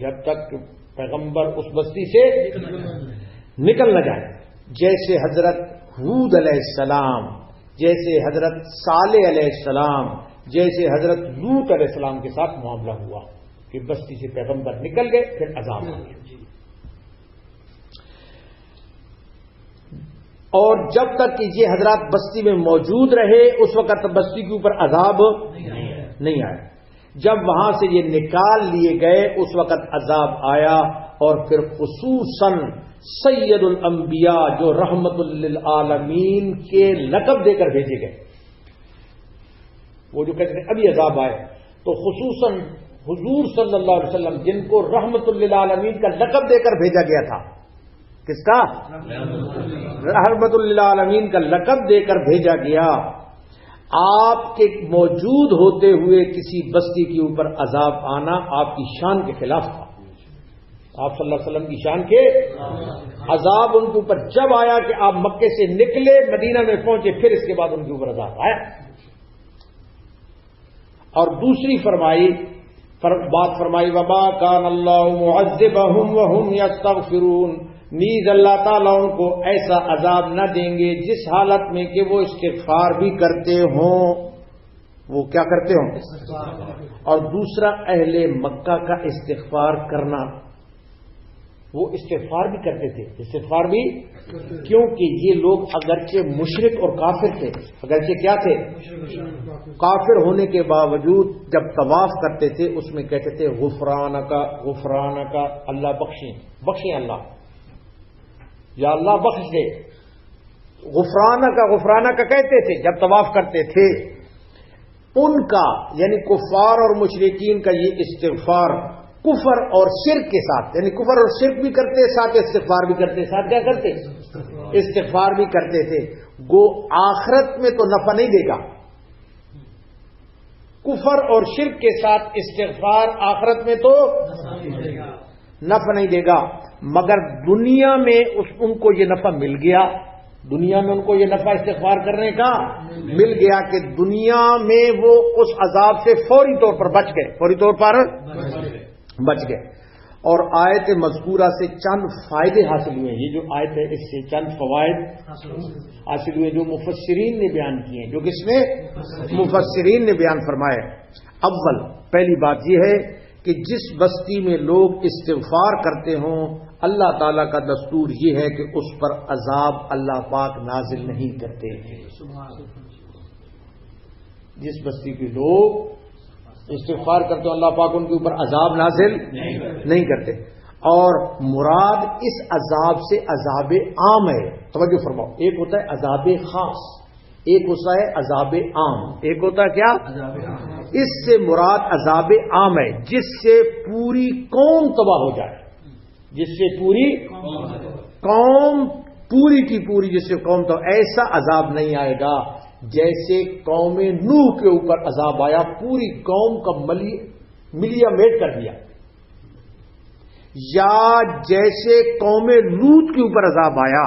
جب تک کہ پیغمبر اس بستی سے نکل نہ جائے۔ جیسے حضرت ہود علیہ السلام، جیسے حضرت صالح علیہ السلام، جیسے حضرت لوط علیہ السلام کے ساتھ معاملہ ہوا کہ بستی سے پیغمبر نکل گئے پھر عذاب آ گیا۔ اور جب تک کہ یہ حضرات بستی میں موجود رہے اس وقت بستی کے اوپر عذاب نہیں آیا۔ جب وہاں سے یہ نکال لیے گئے اس وقت عذاب آیا، اور پھر خصوصاً سید الانبیاء جو رحمت للعالمین کے لقب دے کر بھیجے گئے، وہ جو کہتے ہیں ابھی عذاب آئے، تو خصوصاً حضور صلی اللہ علیہ وسلم جن کو رحمت للعالمین کا لقب دے کر بھیجا گیا تھا، کس کا؟ رحمت للعالمین کا لقب دے کر بھیجا گیا، آپ کے موجود ہوتے ہوئے کسی بستی کے اوپر عذاب آنا آپ کی شان کے خلاف تھا۔ آپ صلی اللہ علیہ وسلم کی شان کے عذاب ان کے اوپر جب آیا کہ آپ مکے سے نکلے مدینہ میں پہنچے، پھر اس کے بعد ان کے اوپر عذاب آیا۔ اور دوسری بات فرمائی وما کان اللہ معذبہم وہم یستغفرون، نیز اللہ تعالیٰ ان کو ایسا عذاب نہ دیں گے جس حالت میں کہ وہ استغفار بھی کرتے ہوں، وہ کیا کرتے ہوں۔ اور دوسرا اہل مکہ کا استغفار کرنا، وہ استغفار بھی کرتے تھے، استغفار بھی، کیونکہ یہ لوگ اگرچہ مشرک اور کافر تھے، اگرچہ کیا تھے؟ کافر ہونے کے باوجود جب طواف کرتے تھے اس میں کہتے تھے غفرانک غفرانک، اللہ بخشیں اللہ، یا اللہ بخش دے، غفرانک غفرانک کہتے تھے جب طواف کرتے تھے۔ ان کا یعنی کفار اور مشرکین کا یہ استغفار کفر اور شرک کے ساتھ، یعنی کفر اور شرک بھی کرتے ساتھ استغفار بھی کرتے، ساتھ کیا کرتے؟ استغفار بھی کرتے تھے۔ گو آخرت میں تو نفع نہیں دے گا، کفر اور شرک کے ساتھ استغفار آخرت میں تو نفع نہیں دے گا، مگر دنیا میں ان کو یہ نفع مل گیا، دنیا میں ان کو یہ نفع استغفار کرنے کا مل گیا کہ دنیا میں وہ اس عذاب سے فوری طور پر بچ گئے، فوری طور پر بچ گئے۔ اور آیت مذکورہ سے چند فائدے حاصل ہوئے، یہ جو آیت ہے اس سے چند فوائد حاصل ہوئے جو مفسرین نے بیان کیے ہیں، جو کس نے؟ مفسرین نے بیان فرمائے۔ اول پہلی بات یہ ہے کہ جس بستی میں لوگ استغفار کرتے ہوں اللہ تعالیٰ کا دستور یہ ہے کہ اس پر عذاب اللہ پاک نازل نہیں کرتے ہیں۔ جس بستی کے لوگ استغفار کرتے ہیں اللہ پاک ان کے اوپر عذاب نازل نہیں کرتے۔ اور مراد اس عذاب سے عذاب عام ہے، توجہ فرماؤ، ایک ہوتا ہے عذاب خاص، ایک ہوتا ہے عذاب عام، ایک ہوتا ہے کیا؟ اس سے مراد عذاب عام ہے جس سے پوری قوم تباہ ہو جائے، جس سے پوری قوم پوری کی پوری جس سے قوم تو ایسا عذاب نہیں آئے گا جیسے قوم نوح کے اوپر عذاب آیا، پوری قوم کا ملیا میٹ کر دیا، یا جیسے قوم لوط کے اوپر عذاب آیا،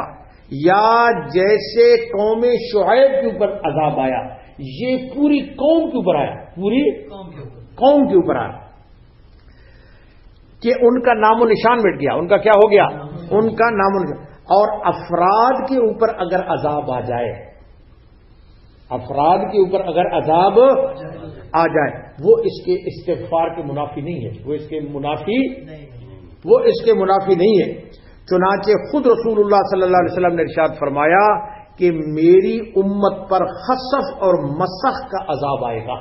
یا جیسے قوم شعیب کے اوپر عذاب آیا، یہ پوری قوم کے اوپر آیا، پوری قوم کے اوپر آیا کہ ان کا نام و نشان مٹ گیا، ان کا کیا ہو گیا؟ ان کا نام و نشان۔ اور افراد کے اوپر اگر عذاب آ جائے، افراد کے اوپر اگر عذاب آ جائے وہ اس کے استغفار کے منافی نہیں ہے، وہ اس کے منافی نہیں ہے۔ چنانچہ خود رسول اللہ صلی اللہ علیہ وسلم نے ارشاد فرمایا کہ میری امت پر خسف اور مسخ کا عذاب آئے گا۔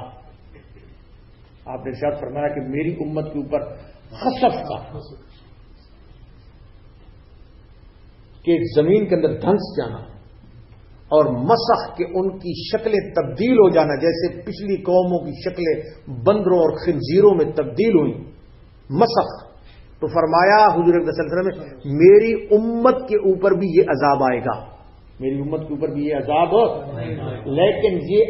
آپ نے ارشاد فرمایا کہ میری امت کے اوپر خسف کا، کہ زمین کے اندر دھنس جانا، اور مسخ کے ان کی شکلیں تبدیل ہو جانا، جیسے پچھلی قوموں کی شکلیں بندروں اور خنزیروں میں تبدیل ہوئی، مسخ۔ تو فرمایا حضور صلی اللہ علیہ وسلم میں میری امت کے اوپر بھی یہ عذاب آئے گا، میری امت کے اوپر بھی یہ عذاب، لیکن یہ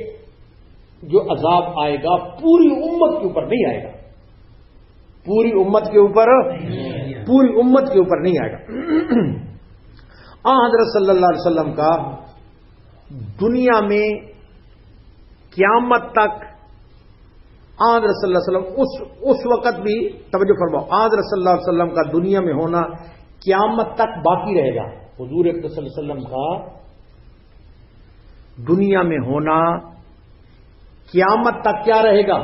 جو عذاب آئے گا پوری امت کے اوپر نہیں آئے گا، پوری امت کے اوپر نہیں آئے گا۔ حضرت صلی اللہ علیہ وسلم کا دنیا میں قیامت تک، حضرت صلی اللہ علیہ وسلم اس وقت بھی توجہ فرماؤ، حضرت صلی اللہ علیہ وسلم کا دنیا میں ہونا قیامت تک باقی رہے گا۔ حضور اکرم صلی اللہ علیہ وسلم کا دنیا میں ہونا قیامت تک کیا رہے گا؟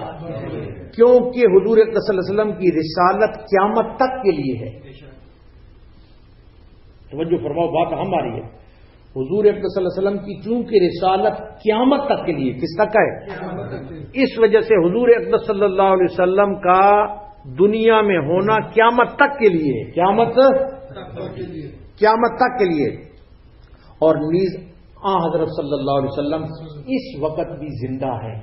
کیونکہ حضور اکرم صلی اللہ علیہ وسلم کی رسالت قیامت تک کے لیے ہے۔ توجہ فرماؤ، بات ہم آ رہی ہے۔ حضور اکرم صلی اللہ علیہ وسلم کی چونکہ رسالت قیامت تک کے لیے، کس تک ہے؟ اس وجہ سے حضور اکرم صلی اللہ علیہ وسلم کا دنیا میں ہونا قیامت تک کے لیے، قیامت تک کے لیے۔ اور نیز حضرت صلی اللہ علیہ وسلم اس وقت بھی زندہ ہے۔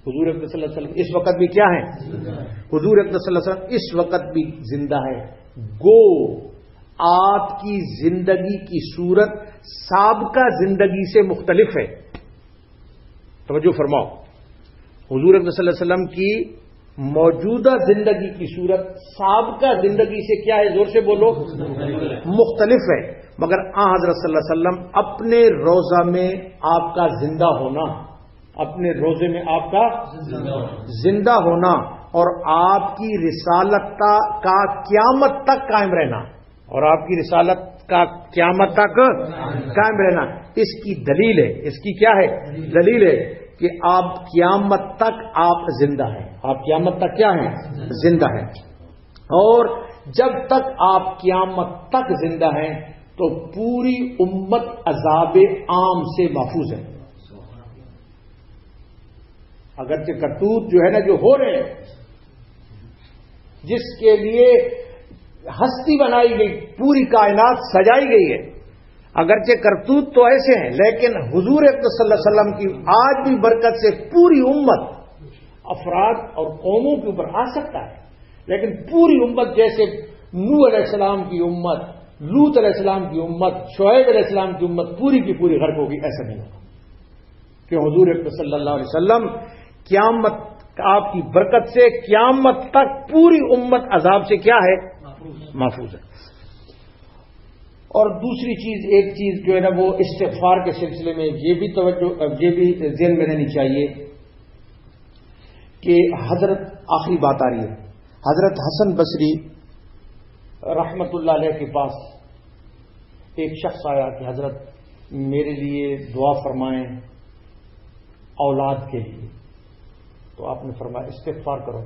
حضور اکرم صلی اللہ علیہ وسلم اس وقت بھی کیا ہے؟ حضور اکرم صلی اللہ علیہ وسلم اس وقت بھی زندہ ہے۔ گو آپ کی زندگی کی صورت سابقہ زندگی سے مختلف ہے۔ توجہ فرماؤ، حضور اکرم صلی اللہ علیہ وسلم کی موجودہ زندگی کی صورت سابقہ زندگی سے کیا ہے؟ زور سے بولو، مختلف ہے۔ مگر حضرت صلی اللہ علیہ وسلم اپنے روزہ میں آپ کا زندہ ہونا، اپنے روزے میں آپ کا زندہ ہونا اور آپ کی رسالت کا قیامت تک قائم رہنا، اور آپ کی رسالت کا قیامت تک قائم رہنا، اس کی دلیل ہے، اس کی کیا ہے؟ دلیل ہے کہ آپ قیامت تک آپ زندہ ہیں۔ آپ قیامت تک کیا ہیں؟ زندہ ہیں۔ اور جب تک آپ قیامت تک زندہ ہیں تو پوری امت عذاب عام سے محفوظ ہے۔ اگرچہ کرتوت جو ہے نا، جو ہو رہے ہیں، جس کے لیے ہستی بنائی گئی، پوری کائنات سجائی گئی ہے، اگرچہ کرتوت تو ایسے ہیں، لیکن حضور اکرم صلی اللہ علیہ وسلم کی آج بھی برکت سے پوری امت افراد اور قوموں کے اوپر آ سکتا ہے، لیکن پوری امت جیسے نوح علیہ السلام کی امت، لوط علیہ السلام کی امت، شعیب علیہ السلام کی امت پوری کی پوری غرق ہوگی، ایسا نہیں ہوگا، کہ حضور اکرم صلی اللہ علیہ وسلم قیامت آپ کی برکت سے قیامت تک پوری امت عذاب سے کیا ہے؟ محفوظ ہے۔ اور دوسری چیز، ایک چیز جو ہے نا، وہ استغفار کے سلسلے میں یہ بھی توجہ، یہ بھی ذہن میں رہنی چاہیے کہ حضرت، آخری بات آ رہی ہے، حضرت حسن بصری رحمت اللہ علیہ کے پاس ایک شخص آیا کہ حضرت میرے لیے دعا فرمائیں اولاد کے لیے، تو آپ نے فرمایا استغفار کرو۔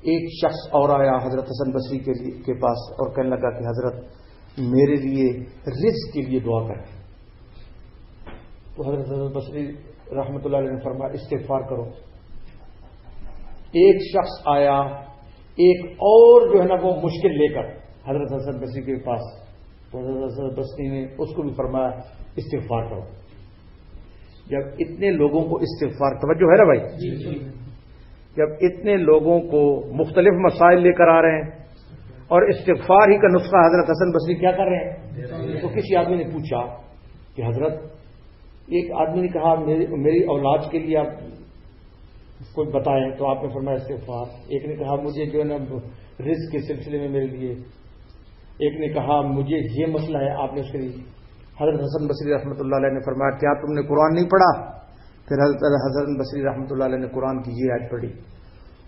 ایک شخص اور آیا حضرت حسن بصری کے پاس اور کہنے لگا کہ حضرت میرے لیے رزق کے لیے دعا کریں، تو حضرت حسن بصری رحمۃ اللہ علیہ نے فرمایا استغفار کرو۔ ایک شخص آیا، ایک اور جو ہے نا وہ مشکل لے کر حضرت حسن بصری کے پاس، تو حضرت حسن بصری نے اس کو بھی فرمایا استغفار کرو۔ جب اتنے لوگوں کو استغفار، توجہ ہے نا بھائی، جب اتنے لوگوں کو مختلف مسائل لے کر آ رہے ہیں اور استغفار ہی کا نسخہ حضرت حسن بصری کیا کر رہے ہیں، تو کسی آدمی نے پوچھا کہ حضرت، ایک آدمی نے کہا میری اولاد کے لیے آپ کوئی بتائیں، تو آپ نے فرمایا استغفار۔ ایک نے کہا مجھے جو ہے نا رزق کے سلسلے میں میرے لیے، ایک نے کہا مجھے یہ مسئلہ ہے، آپ نے اس کے لیے۔ حضرت حسن بصری رحمۃ اللہ علیہ نے فرمایا کیا تم نے قرآن نہیں پڑھا؟ پھر حضرت حسن بصری رحمۃ اللہ علیہ نے قرآن کی یہ آیت پڑھی،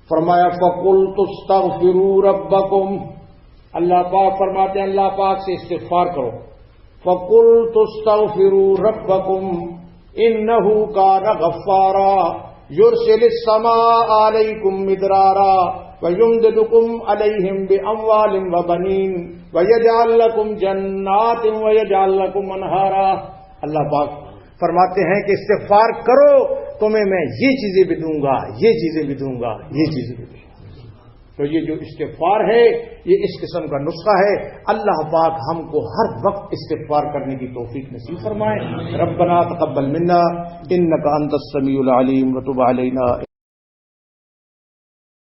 فرمایا فَقُلْتُ اسْتَغْفِرُوا رَبَّكُمْ، اللہ پاک فرماتے ہیں اللہ پاک سے استغفار کرو۔ فَقُلْتُ اسْتَغْفِرُوا رَبَّكُمْ إِنَّهُ كَانَ غَفَّارًا يُرْسِلِ السَّمَاءَ عَلَيْكُمْ مِدْرَارًا وَيُمْدِدْكُمْ عَلَيْهِمْ بِأَمْوَالٍ وَبَنِينَ وَيَجْعَلْ لَكُمْ جَنَّاتٍ وَيَجْعَلْ لَكُمْ أَنْهَارًا۔ اللہ پاک فرماتے ہیں کہ استغفار کرو، تمہیں میں یہ چیزیں بھی دوں گا، یہ چیزیں بھی دوں گا، یہ چیزیں بھی دوں گا۔ تو یہ جو استغفار ہے یہ اس قسم کا نسخہ ہے۔ اللہ پاک ہم کو ہر وقت استغفار کرنے کی توفیق نصیب فرمائے۔ ربنا تقبل منا انک انت السمیع العلیم وتب علینا